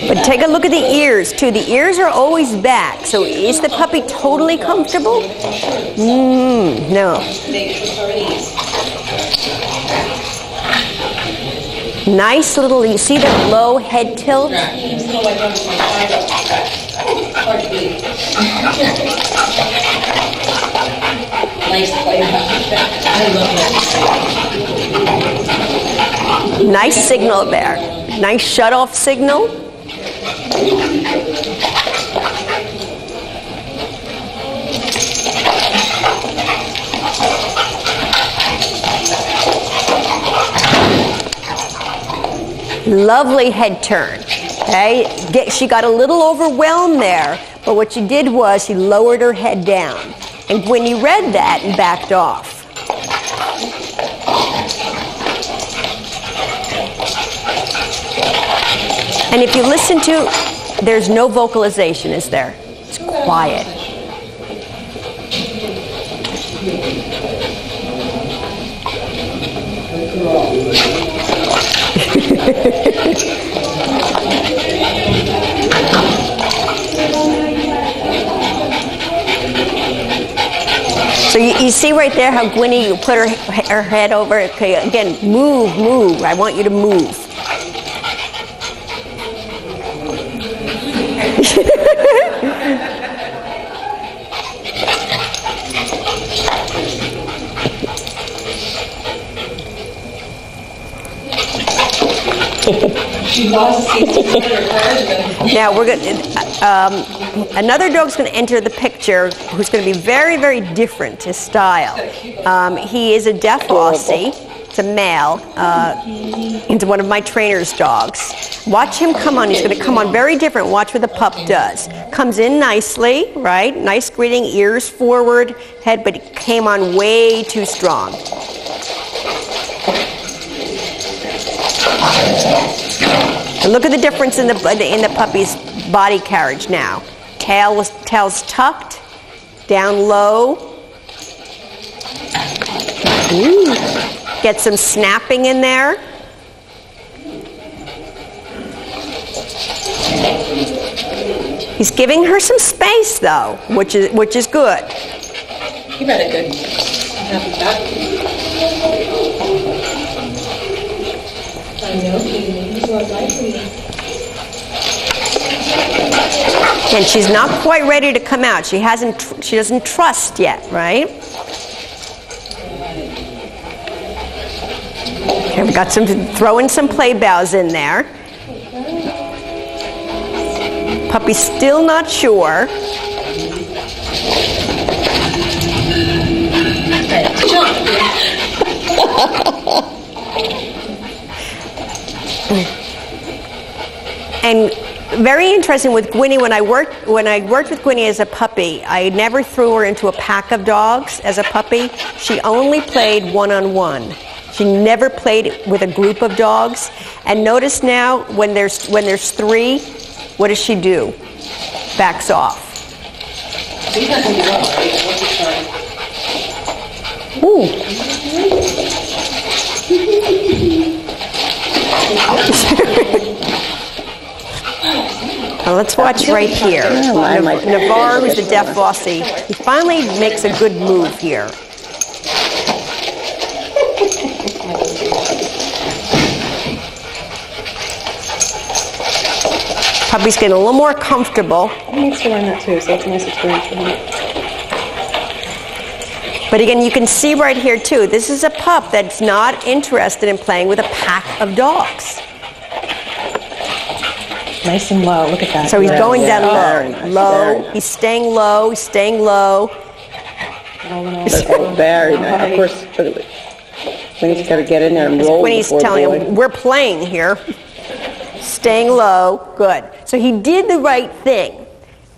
But take a look at the ears too. The ears are always back. So is the puppy totally comfortable? No. Nice little, you see the low head tilt? Nice signal there. Nice shut-off signal. Lovely head turn. Okay, she got a little overwhelmed there, but what she did was she lowered her head down. And when you read that and backed off. And if you listen to, there's no vocalization, is there? It's quiet. So you see right there how Gwynnie, you put her head over. Okay, again, move. I want you to move. Now we're going. Another dog's going to enter the picture who's going to be very, very different his style. He is a deaf Aussie. It's a male. It's one of my trainer's dogs. Watch him come on. He's going to come on very different. Watch what the pup does. Comes in nicely, right? Nice greeting, ears forward, head, but he came on way too strong. And look at the difference in the puppy's body carriage now. Tail's tucked, down low. Ooh. Get some snapping in there. He's giving her some space though, which is good. You got it good. Happy with that? I know. And she's not quite ready to come out. She doesn't trust yet, right? Okay, we got throwing some play bows in there. Puppy's still not sure. And very interesting with Gwynnie, when I worked with Gwynnie as a puppy, I never threw her into a pack of dogs as a puppy. She only played one-on-one. She never played with a group of dogs. And notice now, when there's three, what does she do? Backs off. Ooh. Now let's watch right here. Navarre, who's the deaf Aussie, he finally makes a good move here. Puppy's getting a little more comfortable. He needs to learn that too, so it's a nice experience for him. But again, you can see right here too, this is a pup that's not interested in playing with a pack of dogs. Nice and low, look at that. So he's going down low. He's staying low, That's very nice. Of course, Winnie's got to get in there and roll. Winnie's telling him, we're playing here. Staying low, good. So he did the right thing.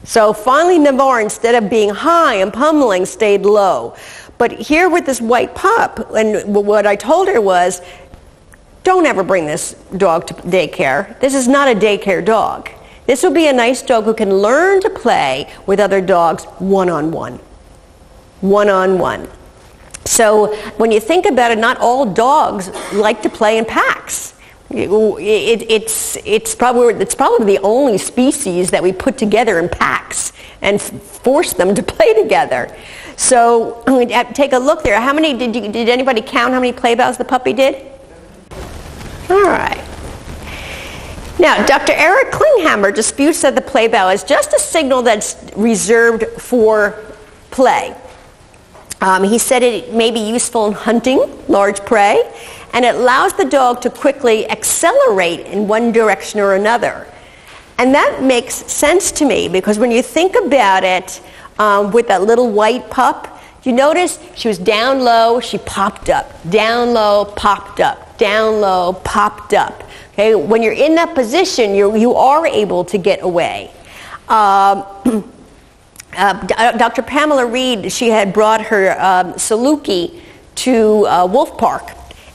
So finally Navarre, instead of being high and pummeling, stayed low. But here with this white pup, and what I told her was, don't ever bring this dog to daycare. This is not a daycare dog. This will be a nice dog who can learn to play with other dogs one-on-one. One-on-one. So when you think about it, not all dogs like to play in packs. It's probably the only species that we put together in packs and force them to play together. So take a look there. How many did anybody count how many play bows the puppy did? All right. Now, Dr. Eric Klinghammer disputes that the play bow is just a signal that's reserved for play. He said it may be useful in hunting large prey, and it allows the dog to quickly accelerate in one direction or another. And that makes sense to me, because when you think about it, with that little white pup, you notice she was down low, she popped up, down low, popped up, down low, popped up. Okay? When you're in that position, you are able to get away. Dr. Pamela Reed, she had brought her Saluki to Wolf Park.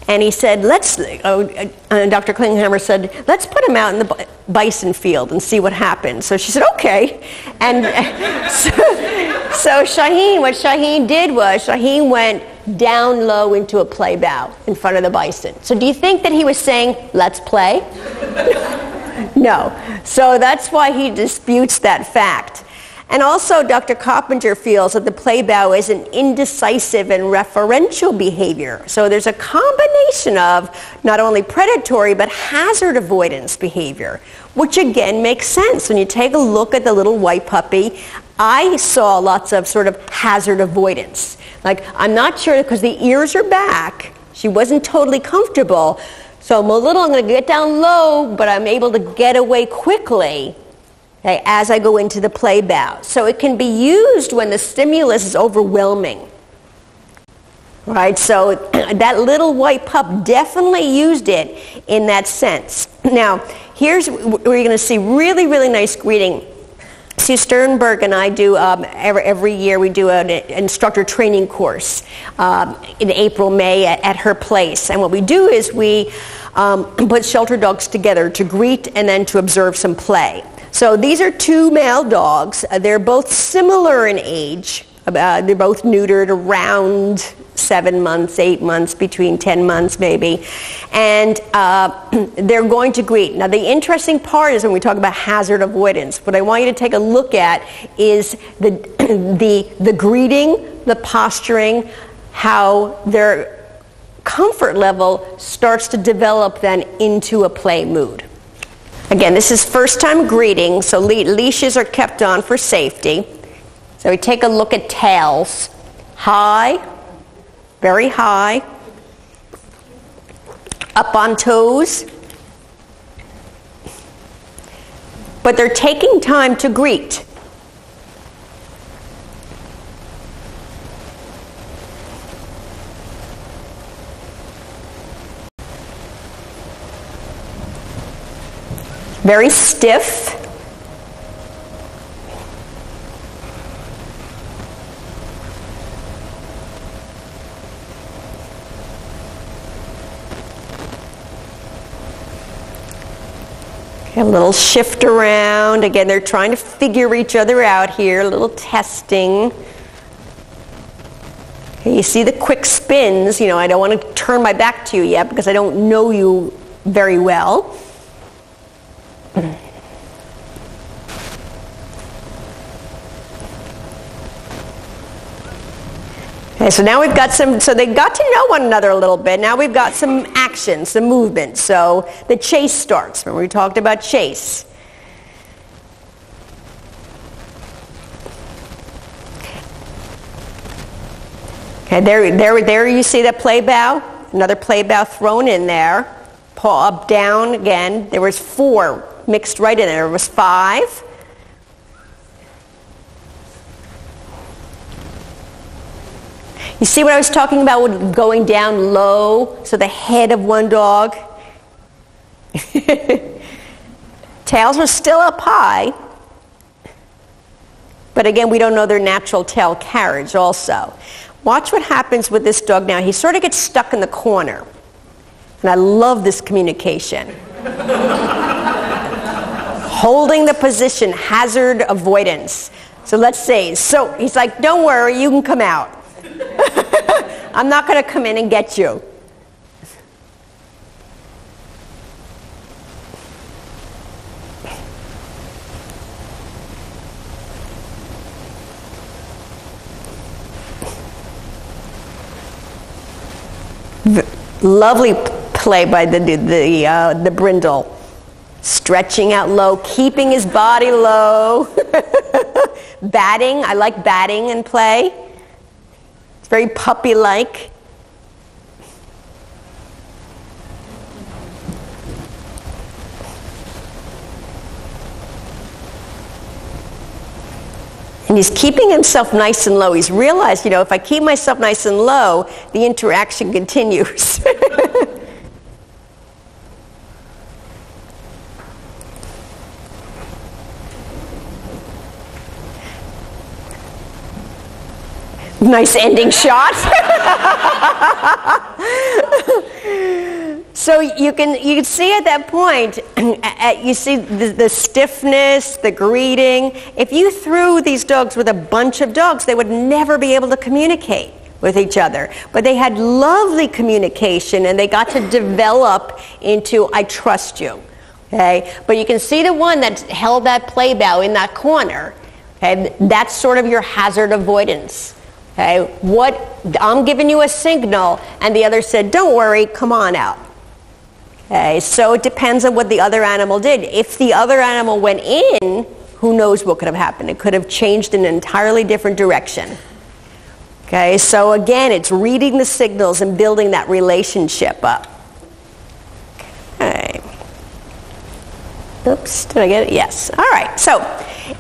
And he said, Dr. Klinghammer said, let's put him out in the bison field and see what happens. So she said, okay. And so Shaheen, what Shaheen did was, Shaheen went down low into a play bow in front of the bison. So do you think that he was saying, let's play? No. So that's why he disputes that fact. And also, Dr. Coppinger feels that the play bow is an indecisive and referential behavior. So there's a combination of not only predatory but hazard avoidance behavior, which again makes sense. When you take a look at the little white puppy, I saw lots of sort of hazard avoidance. Like, I'm not sure because the ears are back, she wasn't totally comfortable, so I'm going to get down low, but I'm able to get away quickly. Okay, as I go into the play bow. So it can be used when the stimulus is overwhelming. Right, so that little white pup definitely used it in that sense. Now, here's where you're going to see really, really nice greeting. Sue Sternberg and I do, every year we do an instructor training course in April, May at her place. And what we do is we put shelter dogs together to greet and then to observe some play. So these are two male dogs. They're both similar in age. They're both neutered around 7 months, 8 months, between 10 months maybe. And they're going to greet. Now the interesting part is when we talk about hazard avoidance, what I want you to take a look at is the greeting, the posturing, how their comfort level starts to develop then into a play mood. Again, this is first time greeting, so leashes are kept on for safety. So we take a look at tails. High, very high. Up on toes. But they're taking time to greet. Very stiff. Okay, a little shift around. Again, they're trying to figure each other out here, a little testing. Okay, you see the quick spins. You know, I don't want to turn my back to you yet because I don't know you very well. Okay, so now we've got so they got to know one another a little bit. Now we've got some action, some movement. So the chase starts. Remember we talked about chase. Okay, there you see that play bow. Another play bow thrown in there. Paw up, down again. There was 4 mixed right in there. There was 5. You see what I was talking about with going down low, so the head of one dog? Tails were still up high. but again, we don't know their natural tail carriage also. Watch what happens with this dog now. He sort of gets stuck in the corner. And I love this communication. Holding the position, hazard avoidance. So let's see. So he's like, don't worry, you can come out. I'm not going to come in and get you. Lovely play by the brindle. Stretching out low, keeping his body low. Batting, I like batting in play. It's very puppy-like. And he's keeping himself nice and low. He's realized, if I keep myself nice and low, the interaction continues. Nice ending shot. So you can see at that point, you see the stiffness, the greeting. If you threw these dogs with a bunch of dogs, they would never be able to communicate with each other. But they had lovely communication, and they got to develop into, I trust you. Okay? But you can see the one that held that play bow in that corner. Okay? That's sort of your hazard avoidance. Okay? I'm giving you a signal, and the other said, don't worry, come on out. Okay, so it depends on what the other animal did. If the other animal went in, who knows what could have happened? It could have changed in an entirely different direction. Okay, so again, it's reading the signals and building that relationship up. Okay. Oops, did I get it? Yes. All right, so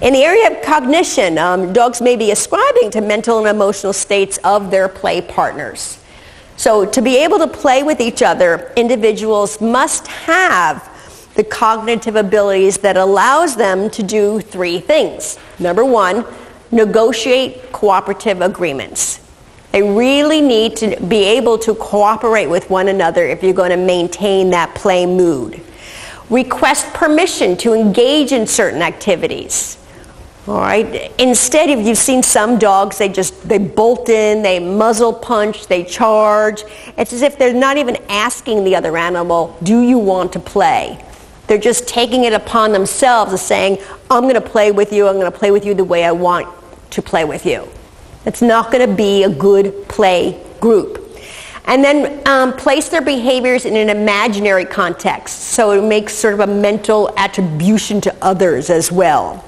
in the area of cognition, dogs may be ascribing to mental and emotional states of their play partners. So to be able to play with each other, individuals must have the cognitive abilities that allows them to do three things. Number one, negotiate cooperative agreements. They really need to be able to cooperate with one another if you're going to maintain that play mood. Request permission to engage in certain activities. All right. Instead, if you've seen some dogs, they bolt in, they muzzle punch, they charge. It's as if they're not even asking the other animal, do you want to play? They're just taking it upon themselves as saying, I'm going to play with you, I'm going to play with you the way I want to play with you. It's not going to be a good play group. And then place their behaviors in an imaginary context. So it makes sort of a mental attribution to others as well.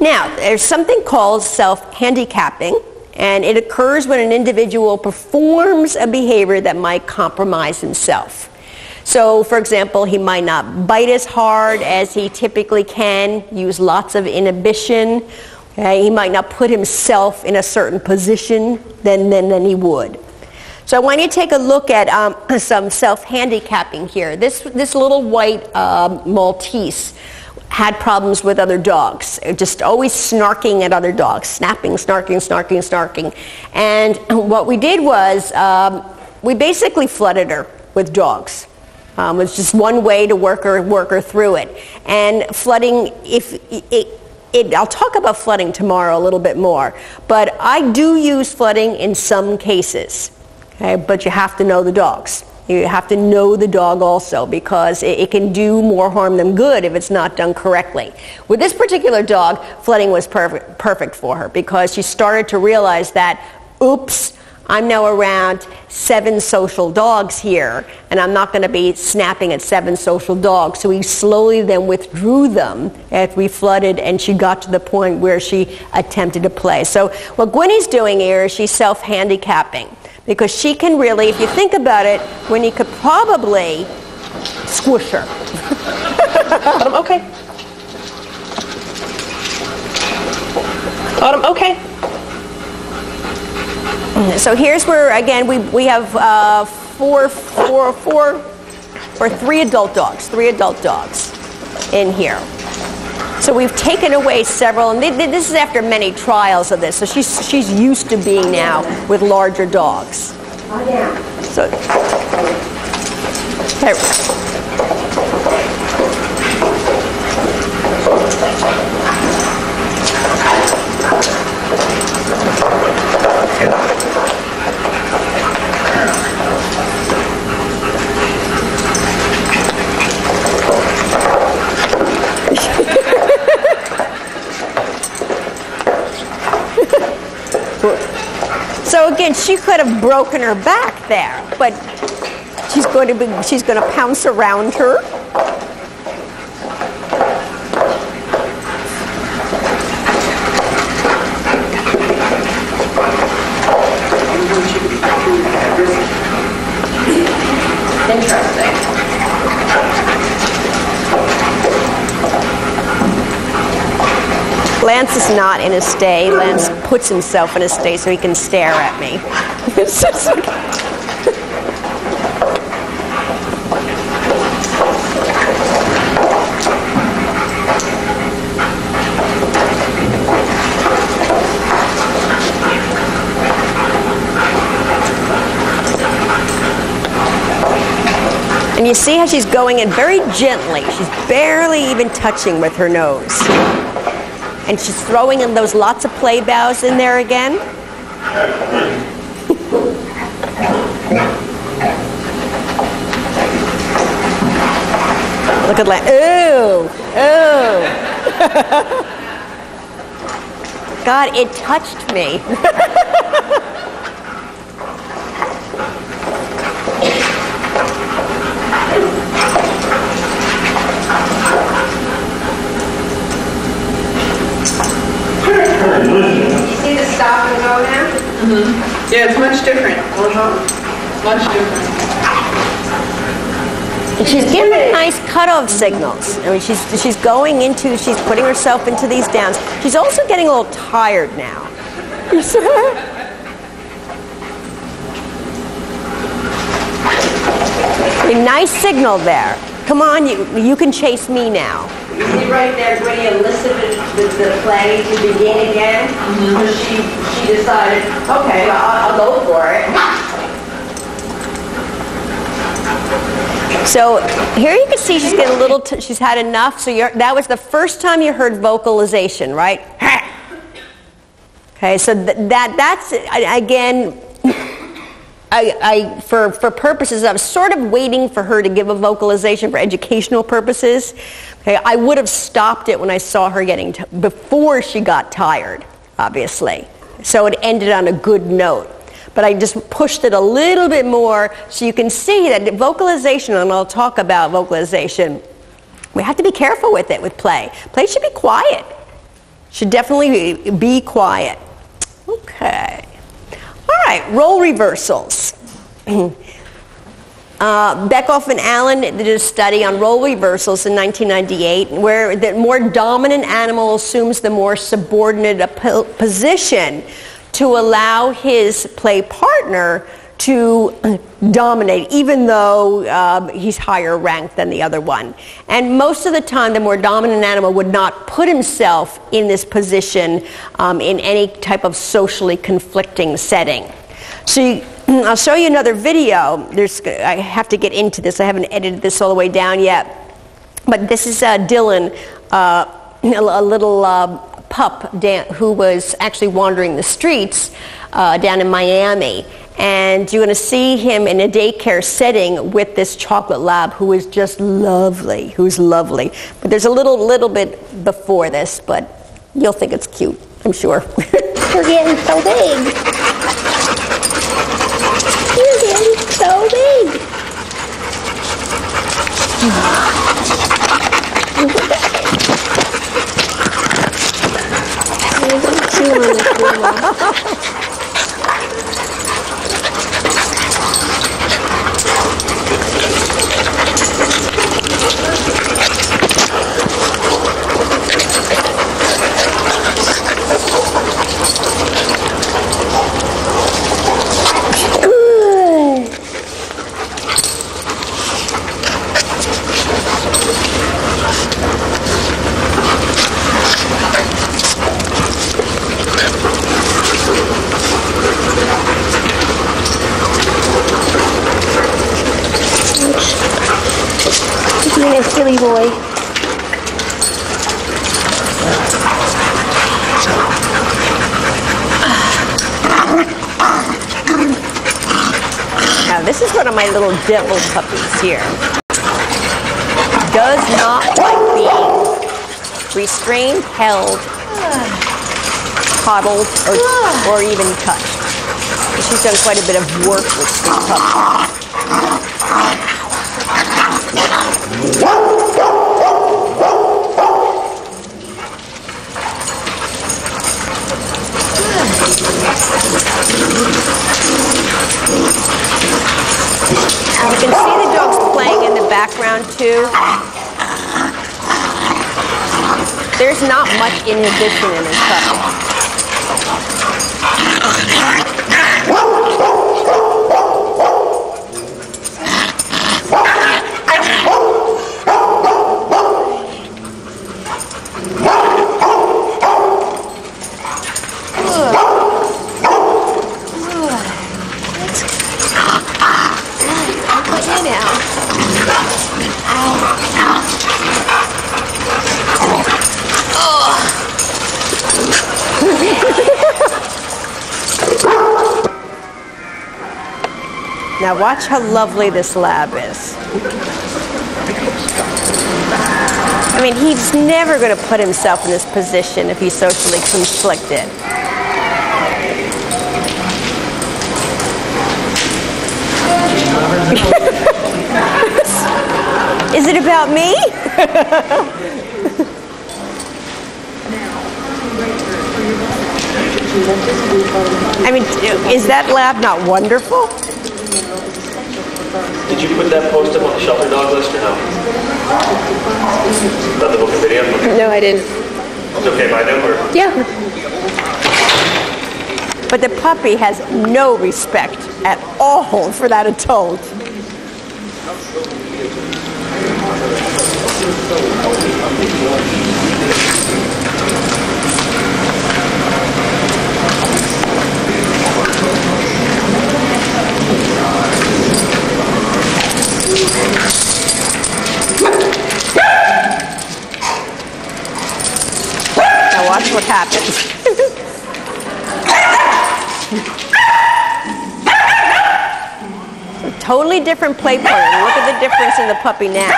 Now, there's something called self-handicapping, and it occurs when an individual performs a behavior that might compromise himself. So, for example, he might not bite as hard as he typically can, use lots of inhibition. Okay? He might not put himself in a certain position than he would. So I want you to take a look at some self-handicapping here. This little white Maltese had problems with other dogs, just always snarking at other dogs, snapping, snarking. And what we did was we basically flooded her with dogs. It was just one way to work her through it. And flooding, I'll talk about flooding tomorrow a little bit more, but I do use flooding in some cases. Okay, but you have to know the dogs. You have to know the dog also, because it can do more harm than good if it's not done correctly. With this particular dog, flooding was perfect for her, because she started to realize that, oops, I'm now around 7 social dogs here, and I'm not going to be snapping at 7 social dogs. So we slowly then withdrew them after we flooded, and she got to the point where she attempted to play. So what Gwynny's doing here is she's self-handicapping, because she can really, if you think about it, Gwynny could probably squish her. Autumn, okay. Autumn, okay. So here's where, again, we have 3 adult dogs in here. So we've taken away several, and this is after many trials of this. So she's used to being now with larger dogs. Oh yeah. So. Okay. So again, she could have broken her back there, but she's going to pounce around her. Interesting. Lance is not in a stay. Lance puts himself in a stay so he can stare at me. And you see how she's going in very gently. She's barely even touching with her nose. And she's throwing in those lots of play bows in there again. Look at that. Ooh, ooh. God, it touched me. See the stop and go now? Mm-hmm. Yeah, it's much different. Much different. And she's giving nice cutoff signals. I mean, she's going into, she's putting herself into these downs. She's also getting a little tired now. You see that? A nice signal there. Come on, you can chase me now. You see right there when you elicited the play to begin again? Mm-hmm. She decided, okay, I'll go for it. So here you can see she's getting a little, she's had enough. So that was the first time you heard vocalization, right? Okay, so that's, again, for purposes, I was sort of waiting for her to give a vocalization for educational purposes. Okay, I would have stopped it when I saw her getting, before she got tired, obviously. So it ended on a good note. But I just pushed it a little bit more so you can see that vocalization, and I'll talk about vocalization, we have to be careful with it with play. Play should be quiet. Should definitely be quiet. Okay. All right, role reversals. Beckhoff and Allen did a study on role reversals in 1998 where the more dominant animal assumes the more subordinate position to allow his play partner to dominate, even though he's higher ranked than the other one. And most of the time, the more dominant animal would not put himself in this position in any type of socially conflicting setting. So I'll show you another video. I have to get into this. I haven't edited this all the way down yet. But this is Dylan, a little pup who was actually wandering the streets down in Miami. And you're going to see him in a daycare setting with this chocolate lab who is just lovely, who's lovely. But there's a little bit before this, but you'll think it's cute, I'm sure. You're getting so big. You're getting so big. here, silly boy. Now, this is one of my little devil puppies here. Does not like being restrained, held, coddled, or even touched. She's done quite a bit of work with this puppy. You can see the dogs playing in the background too. There's not much inhibition in this puppy. Now watch how lovely this lab is. I mean, he's never going to put himself in this position if he's socially conflicted. Is it about me? I mean, is that lab not wonderful? Did you put that post up on the shelter dog list or no? Not the book and video? No, I didn't. It's okay if I do, or? Yeah. But the puppy has no respect at all for that adult. Now watch what happens. Totally different play partner. Look at the difference in the puppy now.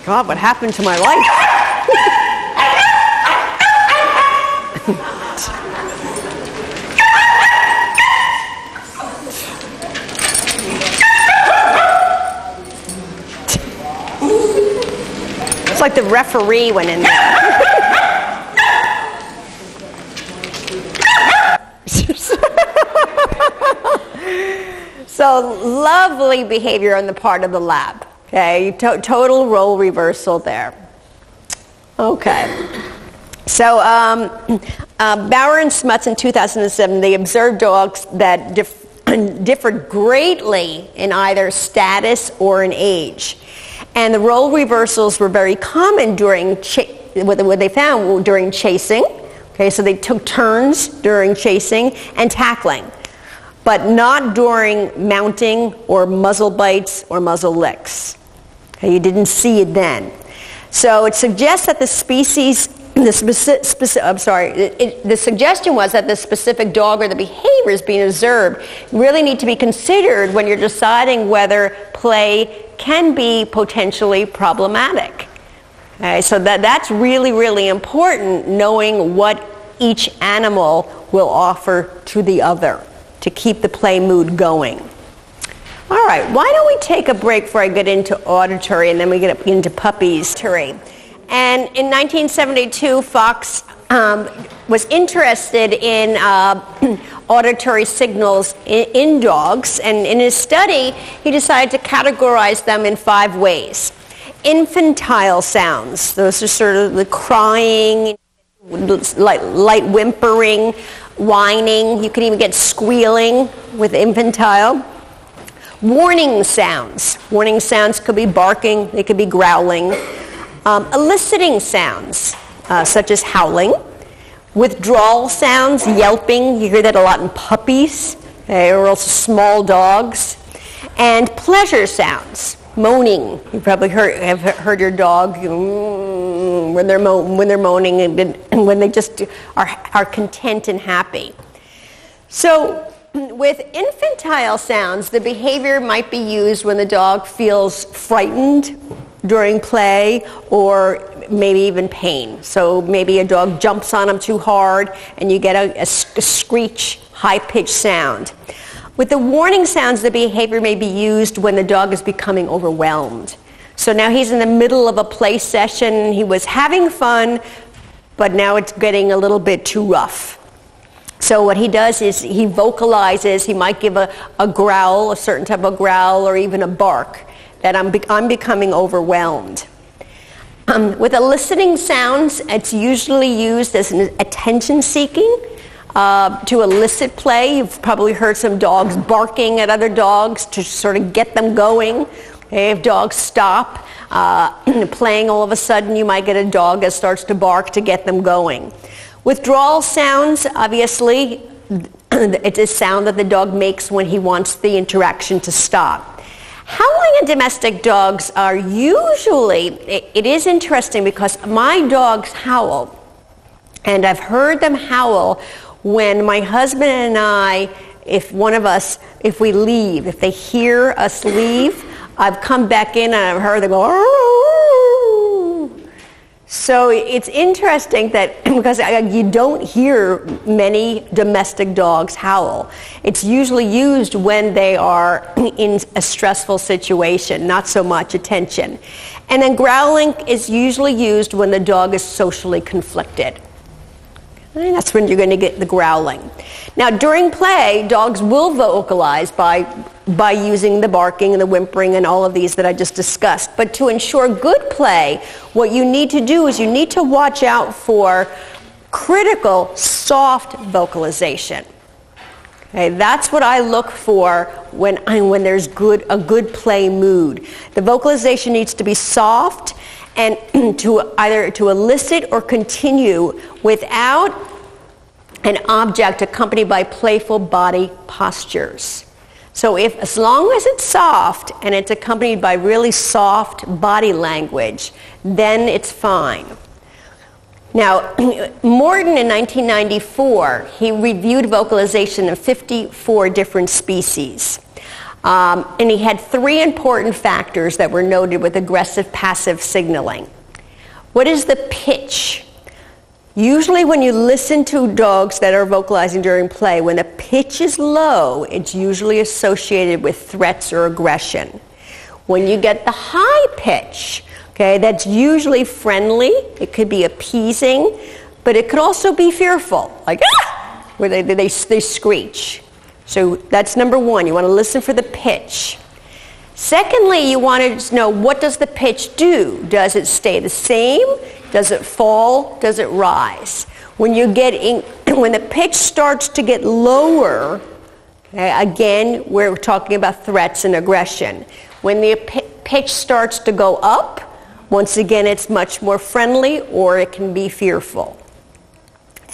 God, what happened to my life? It's like the referee went in there. So lovely behavior on the part of the lab. Okay, total role reversal there. Okay. So Bauer and Smuts in 2007, they observed dogs that differed greatly in either status or in age. And the role reversals were very common during what they found during chasing. Okay, so they took turns during chasing and tackling, but not during mounting or muzzle bites or muzzle licks. Okay, you didn't see it then. So it suggests that the suggestion was that the specific dog or the behaviors being observed really need to be considered when you're deciding whether play can be potentially problematic. Okay, so that's really, really important, knowing what each animal will offer to the other to keep the play mood going. All right, why don't we take a break before I get into auditory and then we get into puppies. And in 1972, Fox was interested in auditory signals in dogs, and in his study, he decided to categorize them in 5 ways. Infantile sounds, those are sort of the crying, light whimpering, whining. You can even get squealing with infantile. Warning sounds. Warning sounds could be barking, they could be growling. Eliciting sounds, such as howling. Withdrawal sounds, yelping. You hear that a lot in puppies. okay, or also small dogs, and pleasure sounds, moaning. You probably have heard your dog when they're moaning and when they just are content and happy. So with infantile sounds, the behavior might be used when the dog feels frightened during play or maybe even pain. So maybe a dog jumps on them too hard and you get a screech, high-pitched sound. With the warning sounds, the behavior may be used when the dog is becoming overwhelmed. So now he's in the middle of a play session, he was having fun, but now it's getting a little bit too rough. So what he does is he vocalizes, he might give a growl, a certain type of growl, or even a bark, that I'm becoming overwhelmed. With eliciting sounds, it's usually used as an attention-seeking to elicit play. You've probably heard some dogs barking at other dogs to sort of get them going. Okay, if dogs stop playing, all of a sudden you might get a dog that starts to bark to get them going. Withdrawal sounds, obviously, it's a sound that the dog makes when he wants the interaction to stop. Howling in domestic dogs are usually, it is interesting because my dogs howl, and I've heard them howl when my husband and I, if we leave, if they hear us leave, I've come back in and I've heard them go, "Arr!" So it's interesting that because you don't hear many domestic dogs howl. It's usually used when they are in a stressful situation, not so much attention. And then growling is usually used when the dog is socially conflicted. And that's when you're going to get the growling. Now, during play, dogs will vocalize by using the barking and the whimpering and all of these that I just discussed. But to ensure good play, what you need to do is you need to watch out for critical, soft vocalization. Okay, that's what I look for when there's a good play mood. The vocalization needs to be soft and either to elicit or continue without an object accompanied by playful body postures. So as long as it's soft and it's accompanied by really soft body language, then it's fine. Now, Morton in 1994, he reviewed vocalization of 54 different species. And he had 3 important factors that were noted with aggressive-passive signaling. What is the pitch? Usually when you listen to dogs that are vocalizing during play, when the pitch is low, it's usually associated with threats or aggression. When you get the high pitch, okay, that's usually friendly, it could be appeasing, but it could also be fearful, like, ah! Where they screech. So that's number 1. You want to listen for the pitch. Secondly, you want to know, what does the pitch do? Does it stay the same? Does it fall? Does it rise? When the pitch starts to get lower, okay, again, we're talking about threats and aggression. When the pitch starts to go up, once again, it's much more friendly, or it can be fearful.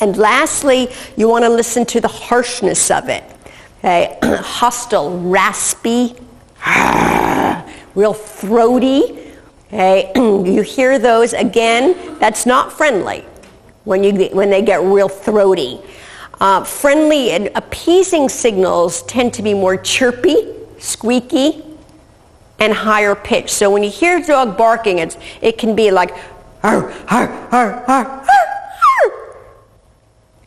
And lastly, you want to listen to the harshness of it. Okay, hostile, raspy, real throaty. Okay, you hear those again. That's not friendly when they get real throaty. Friendly and appeasing signals tend to be more chirpy, squeaky, and higher pitched. So when you hear a dog barking, it can be like, arr, arr, arr, arr, arr, arr.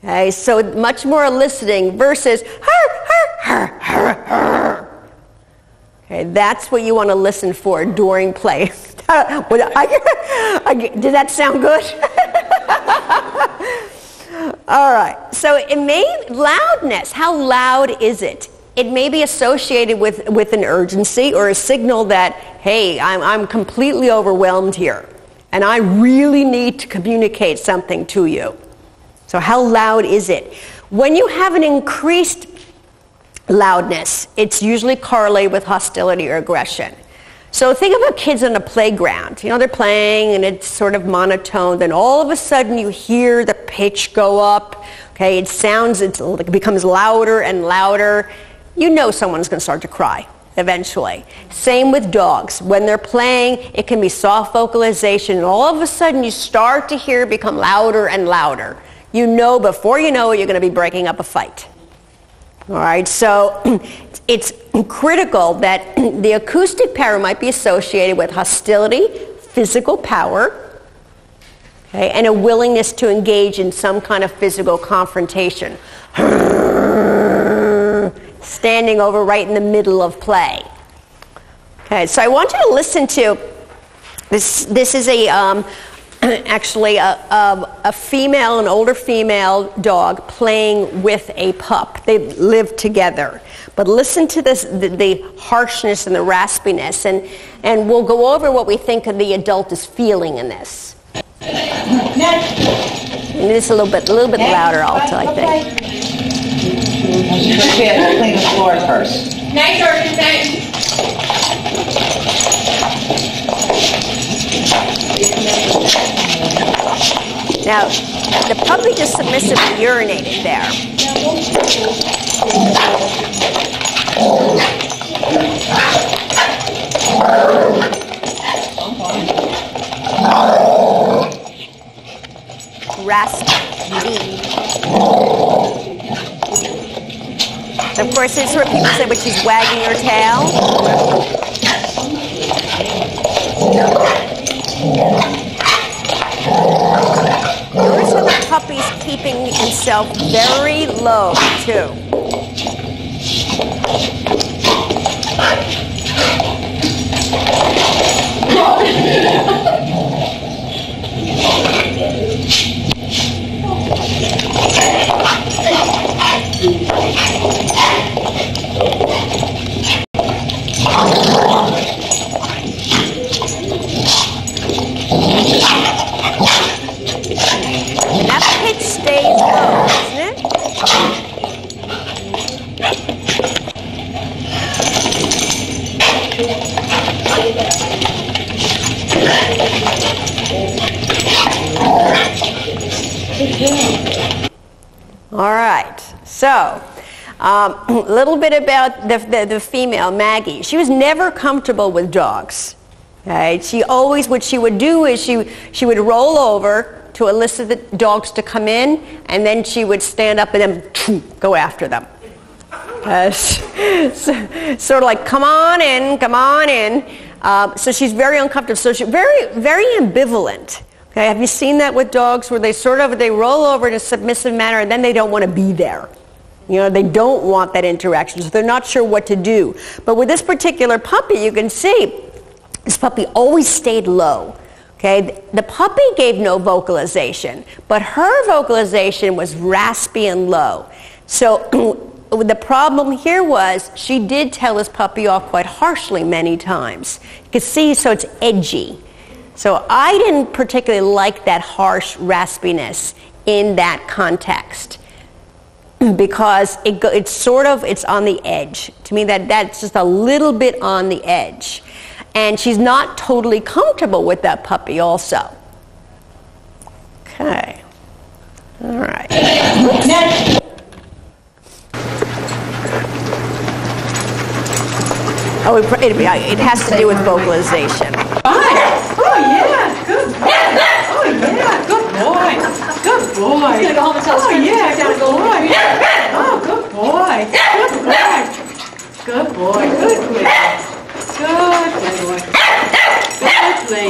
Okay, so much more eliciting versus arr, arr, arr, arr, arr. Okay, that's what you want to listen for during play. Did that sound good? All right. So loudness. How loud is it? It may be associated with an urgency or a signal that, hey, I'm completely overwhelmed here, and I really need to communicate something to you. So how loud is it? When you have an increased loudness, it's usually correlated with hostility or aggression. So think about kids on a playground. They're playing and it's sort of monotone. Then all of a sudden you hear the pitch go up. Okay, it becomes louder and louder. you know someone's going to start to cry eventually. Same with dogs. When they're playing, it can be soft vocalization, and all of a sudden you start to hear it become louder and louder. You know, before you know it, you're going to be breaking up a fight. All right, so it's critical that the acoustic power might be associated with hostility, physical power, okay, and a willingness to engage in some kind of physical confrontation. Standing over right in the middle of play. Okay, so I want you to listen to this. This is actually a female, an older female dog playing with a pup. They live together. But listen to this, the harshness and the raspiness, and we'll go over what we think the adult is feeling in this. And this is a little bit louder also, I think. We have to clean the floor first. Night, George, night. Now, the puppy just submissively urinated there. Raspy. Of course, it's what people say, but she's wagging her tail. Notice how the puppy's keeping himself very low, too. And that pitch stays low, doesn't it? All right, so a little bit about the female, Maggie. She was never comfortable with dogs. Okay? She always, what she would do is she would roll over to elicit the dogs to come in, and then she would stand up and then go after them. Sort of like, come on in, come on in. So she's very uncomfortable. So she's very, very ambivalent. Okay, have you seen that with dogs where they roll over in a submissive manner and then they don't want to be there? You know, they don't want that interaction, so they're not sure what to do. But with this particular puppy, you can see this puppy always stayed low. Okay, the puppy gave no vocalization, but her vocalization was raspy and low. So the problem here was she did tell this puppy off quite harshly many times. You can see, so it's edgy. So I didn't particularly like that harsh raspiness in that context because it's on the edge. To me, that's just a little bit on the edge. And she's not totally comfortable with that puppy also. Okay. All right. Oh, it has to do with vocalization. Fine. Oh, yeah. Good boy. Oh, yeah. Good boy. Good boy. He's going to go home and tell his friends to check down and go, boy. Oh, good boy. Good boy. Good boy. Good boy. Good boy. Good play.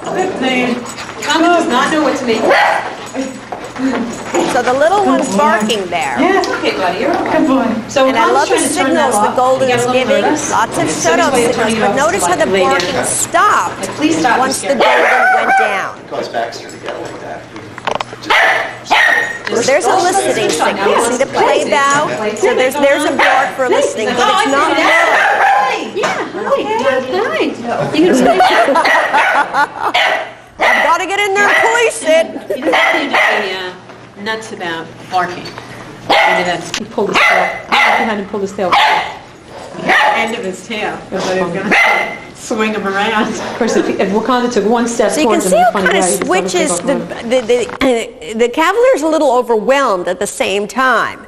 Good play. Mama does not know what to make. So the little one's barking there. Yeah, it's okay, buddy. You're okay. Good boy. So and I love the signals the golden is giving. Lots of shut-off signals. But notice how the barking stopped once the golden went down. Cause Baxter to go like that. Well, there's a listening signal. See the play bow? So there's a bark for listening, but it's not loud. Yeah, hi. I've got to get in there and police it. He doesn't get nuts about barking. He pulled his tail. I behind him pulled his tail. End of his tail. Because I was going to swing him around. Of course, if Wakanda took one step so you can towards see him, how kind of switches. The Cavalier's a little overwhelmed at the same time.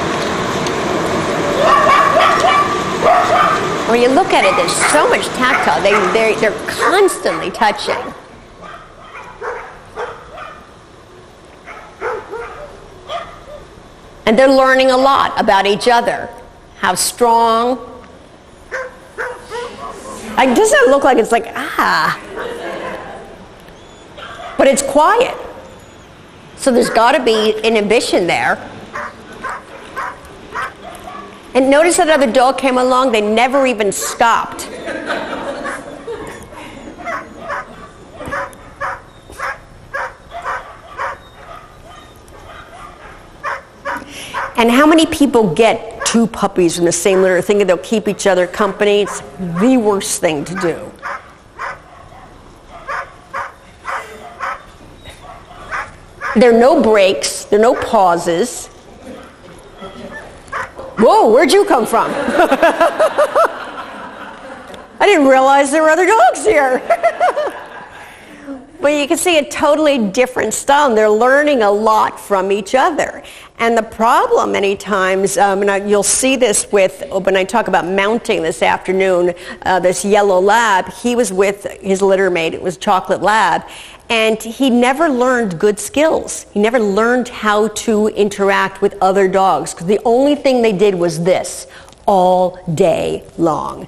you look at it, there's so much tactile. They're constantly touching. And they're learning a lot about each other. How strong. It doesn't look like it's like, but it's quiet. So there's got to be inhibition there. And notice that other dog came along, they never even stopped. And how many people get two puppies from the same litter thinking they'll keep each other company? It's the worst thing to do. There are no breaks, there are no pauses. Whoa, where'd you come from? I didn't realize there were other dogs here. But you can see a totally different style, and they're learning a lot from each other. And the problem many times, and you'll see this when I talk about mounting this afternoon, this yellow lab, he was with his litter mate, it was Chocolate Lab, and he never learned good skills. He never learned how to interact with other dogs, because the only thing they did was this, all day long,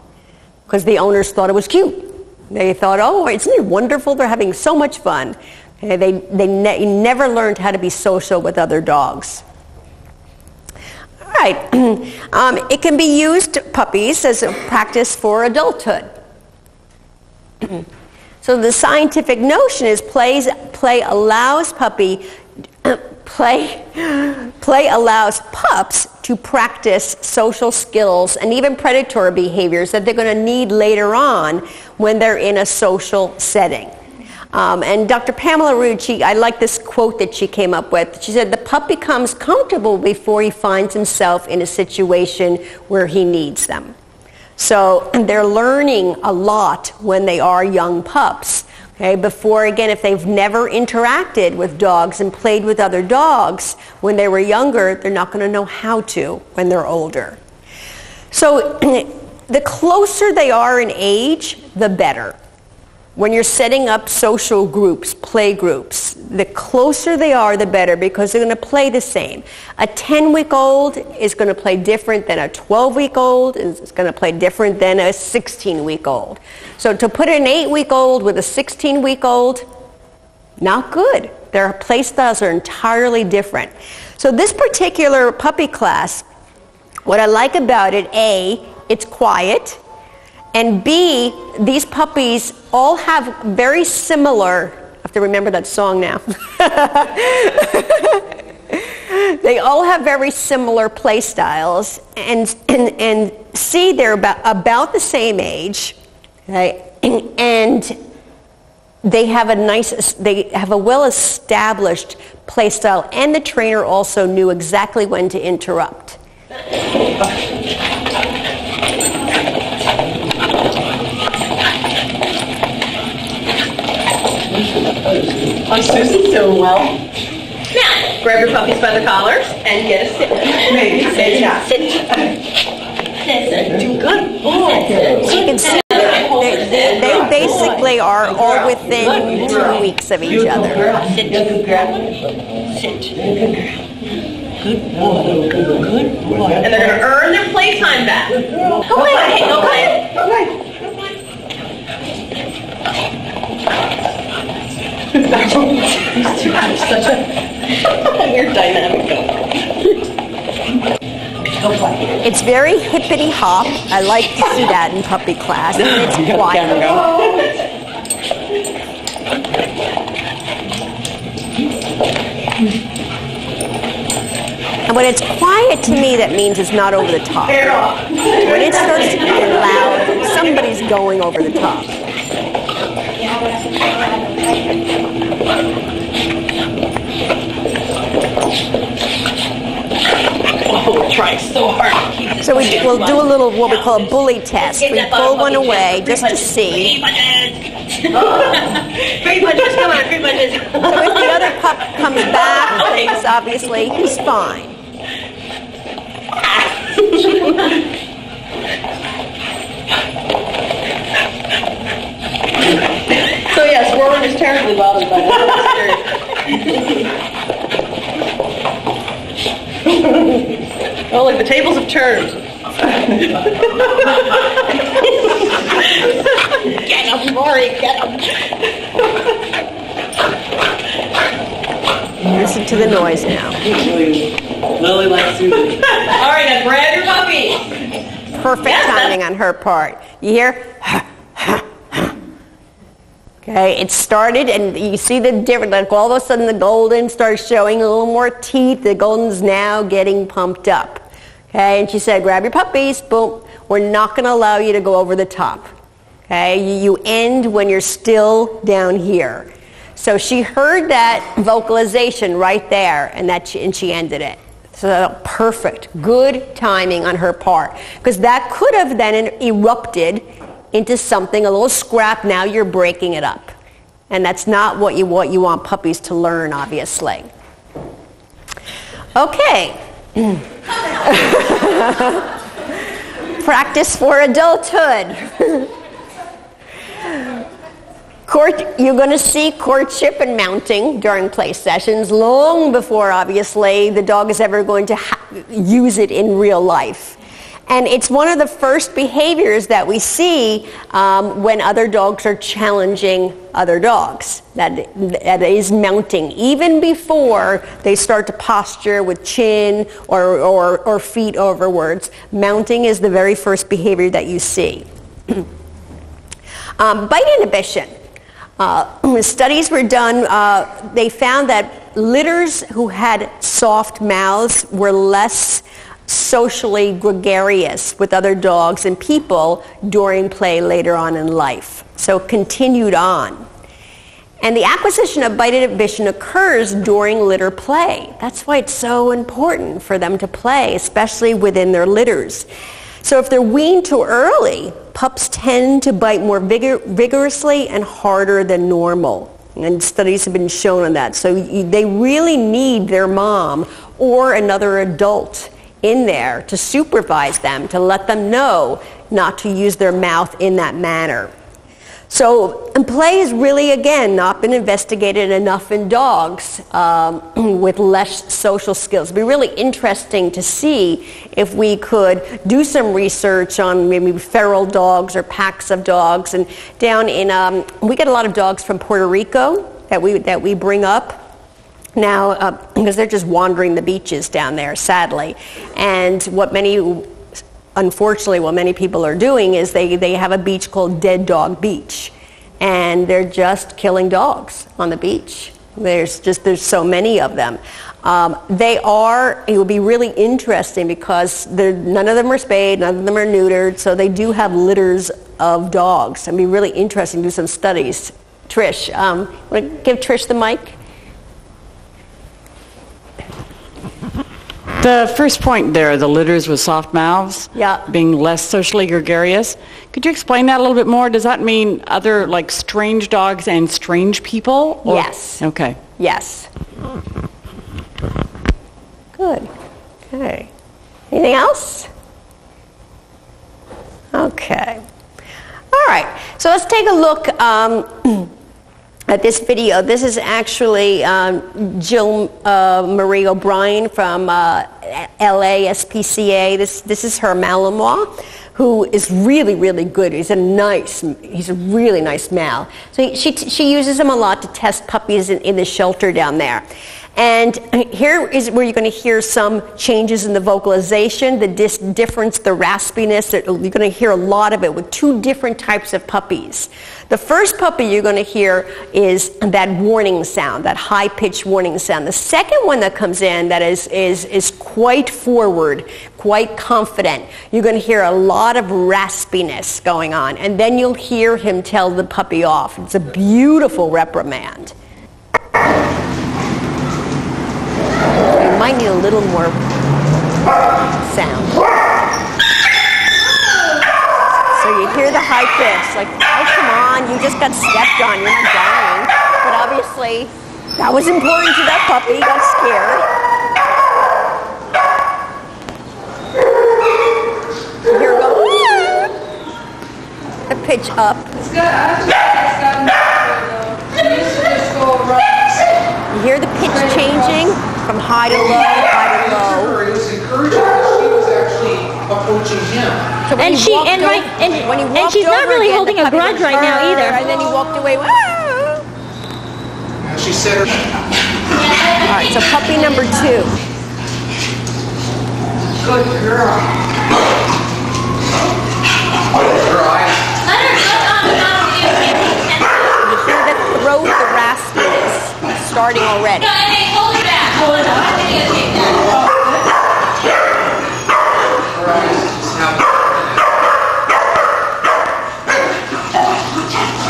because the owners thought it was cute. They thought, oh, isn't it wonderful? They're having so much fun. Okay, they never learned how to be social with other dogs. All right. It can be used, puppies, as a practice for adulthood. So the scientific notion is play allows pups to practice social skills and even predatory behaviors that they're going to need later on when they're in a social setting. And Dr. Pamela Rood, I like this quote that she came up with. She said, the pup becomes comfortable before he finds himself in a situation where he needs them. So they're learning a lot when they are young pups. Okay, before, again, if they've never interacted with dogs and played with other dogs when they were younger, they're not going to know how to when they're older. So the closer they are in age, the better. When you're setting up social groups, play groups, the closer they are, the better, because they're going to play the same. A 10-week-old is going to play different than a 12-week-old, and it's going to play different than a 16-week-old. So to put an 8-week-old with a 16-week-old, not good. Their play styles are entirely different. So this particular puppy class, what I like about it, A, it's quiet, and B, these puppies all have very similar, I have to remember that song now. They all have very similar play styles, and C, they're about the same age, okay? And they have a well-established play style, and the trainer also knew exactly when to interrupt. Oh, Susie's doing well. Now, grab your puppies by the collars and get a sit. Maybe sit. Yeah. Sit. Do good. So you can see they basically are all within 2 weeks of each other. Sit. Good girl. Sit. Good boy. Good boy. And they're going to earn their playtime back. Go play. Hey, go play. Go play. You're dynamic. It's very hippity hop. I like to see that in puppy class, and it's quiet. And when it's quiet, to me, that means it's not over the top. When it starts to get loud, somebody's going over the top. Oh, we're trying so hard to keep this. So we'll do a little, what we call a bully test. We pull one away just to see. 3 punches, come on, 3 punches. So if the other pup comes back, it's obviously he's fine. So yes, Warren is terribly bothered by that. Oh, look, the tables have turned. Get him, Maury, get him. Listen to the noise now. Lily likes Susan. All right, now grab your puppy. Perfect timing on her part. You hear? Okay, it started, and you see the difference. Like all of a sudden, the golden starts showing a little more teeth. The golden's now getting pumped up. Okay, and she said, "Grab your puppies." Boom. We're not going to allow you to go over the top. Okay, you end when you're still down here. So she heard that vocalization right there, and she ended it. So perfect, good timing on her part, because that could have then erupted into something, a little scrap. Now you're breaking it up, and that's not what you want puppies to learn, obviously. Okay. Practice for adulthood. You're going to see courtship and mounting during play sessions long before, obviously, the dog is ever going to use it in real life. And it's one of the first behaviors that we see when other dogs are challenging other dogs. That is mounting. Even before they start to posture with chin or feet overwards, mounting is the very first behavior that you see. Bite inhibition. Studies were done, they found that litters who had soft mouths were less socially gregarious with other dogs and people during play later on in life. So continued on. And the acquisition of bite inhibition occurs during litter play. That's why it's so important for them to play, especially within their litters. So if they're weaned too early, pups tend to bite more vigorously and harder than normal. And studies have been shown on that. So they really need their mom or another adult in there to supervise them, to let them know not to use their mouth in that manner. So play has really, again, not been investigated enough in dogs with less social skills. It'd be really interesting to see if we could do some research on maybe feral dogs or packs of dogs. And down in, we get a lot of dogs from Puerto Rico that we bring up now because they're just wandering the beaches down there, sadly. And unfortunately, what many people are doing is they have a beach called Dead Dog Beach, and they're just killing dogs on the beach. There's so many of them. It will be really interesting because none of them are spayed, none of them are neutered, so they do have litters of dogs. It'll be really interesting to do some studies. Trish, want to give Trish the mic? The first point there, the litters with soft mouths, being less socially gregarious. Could you explain that a little bit more? Does that mean other, like, strange dogs and strange people? Or? Yes. Okay. Yes. Good. Okay. Anything else? Okay. All right. So let's take a look at this video. This is actually Jill Marie O'Brien from LA SPCA. This is her Malinois, who is really, really good. He's a really nice Mal. So she uses him a lot to test puppies in the shelter down there. And here is where you're going to hear some changes in the vocalization, the difference, the raspiness. You're going to hear a lot of it with two different types of puppies. The first puppy you're going to hear is that warning sound, that high-pitched warning sound. The second one that comes in that is quite forward, quite confident. You're going to hear a lot of raspiness going on. And then you'll hear him tell the puppy off. It's a beautiful reprimand. You might need a little more sound. So you hear the high pitch, like, oh, come on, you just got stepped on, you're not dying. But obviously, that was important to that puppy, he got scared. Here we go. pitch up. You hear the pitch changing from high to low, high to low. It was encouraging because she was actually approaching him. So when he walked and she's not over really again, holding the a puppy grudge went, right now either. And then he walked away. "Ah!" And she said her... All right, so puppy number 2. Good girl. Her eyes. You hear the throat, the raspiness starting already. Hold her back. Hold her back. Her eyes just have...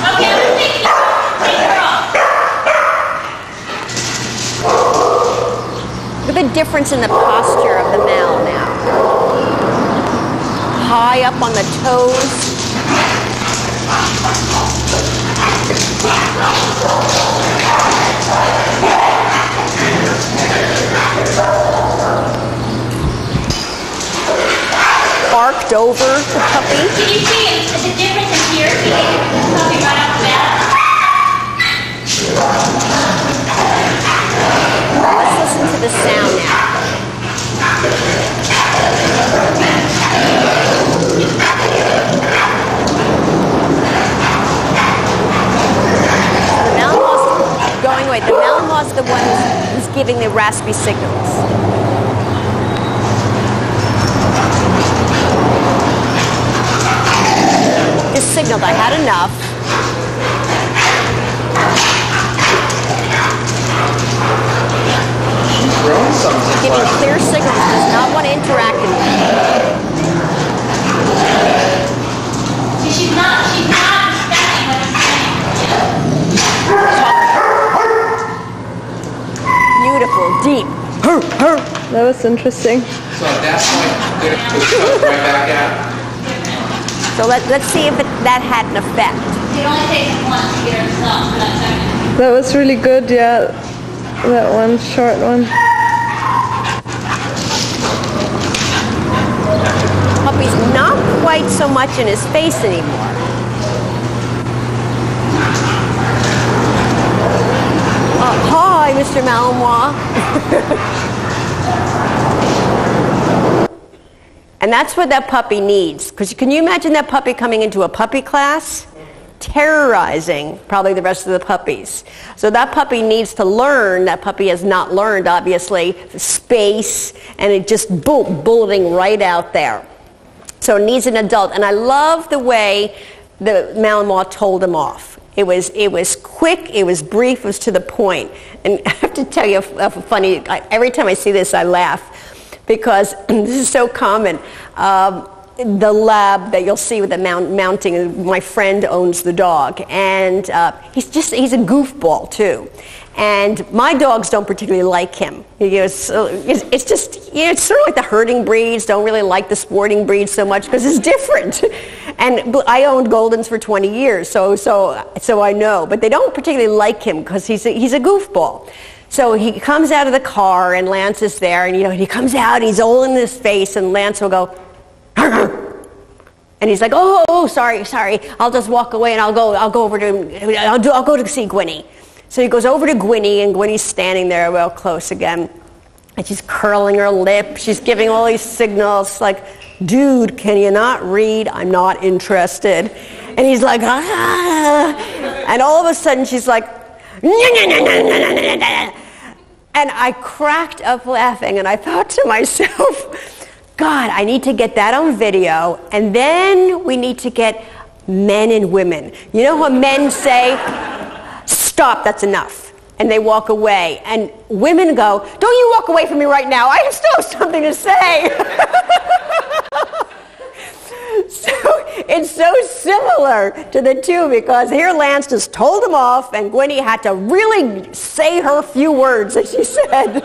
Okay, I'm gonna take her off. Look at the difference in the posture of the male now. High up on the toes. Arched over the puppy. Did you see the difference in here? She gave the puppy right off the bat. Let's listen to the sound now. The Malinois going away. The Malinois is the one who's giving the raspy signals. Just signaled, I had enough. She's grown something. Giving clear signals, does not want to interact anymore. See, she's not respecting what I'm saying. Beautiful, deep. That was interesting. So at that point, they're right back at it. So let's see if that had an effect. It only takes once to get her to stop for that second. That was really good, yeah. That one, short one. Puppy's not quite so much in his face anymore. Hi, Mr. Malinois. And that's what that puppy needs. Because can you imagine that puppy coming into a puppy class? Terrorizing probably the rest of the puppies. So that puppy needs to learn, that puppy has not learned, obviously, space, and it just bulleting right out there. So it needs an adult. And I love the way the Malinois told him off. It was quick, it was brief, it was to the point. And I have to tell you a funny, every time I see this I laugh, because this is so common. The lab that you'll see with the mounting, my friend owns the dog, and he's a goofball too. And my dogs don't particularly like him. It's just, it's sort of like the herding breeds don't really like the sporting breeds so much because it's different. And I owned Goldens for 20 years, so I know. But they don't particularly like him because he's a goofball. So he comes out of the car, and Lance is there, and he comes out, he's all in his face, and Lance will go, and he's like, oh, sorry, I'll just walk away, and I'll go over to see Gwynnie. So he goes over to Gwynnie, and Gwynnie's standing there real close again, and she's curling her lip, she's giving all these signals, like, dude, can you not read? I'm not interested. And he's like, ah, and all of a sudden she's like, and I cracked up laughing, and I thought to myself, God, I need to get that on video, and then we need to get men and women. You know how men say, stop, that's enough, and they walk away, and women go, don't you walk away from me right now, I still have something to say. So it's so similar to the two, because here Lance just told him off, and Gwynnie had to really say her few words that she said.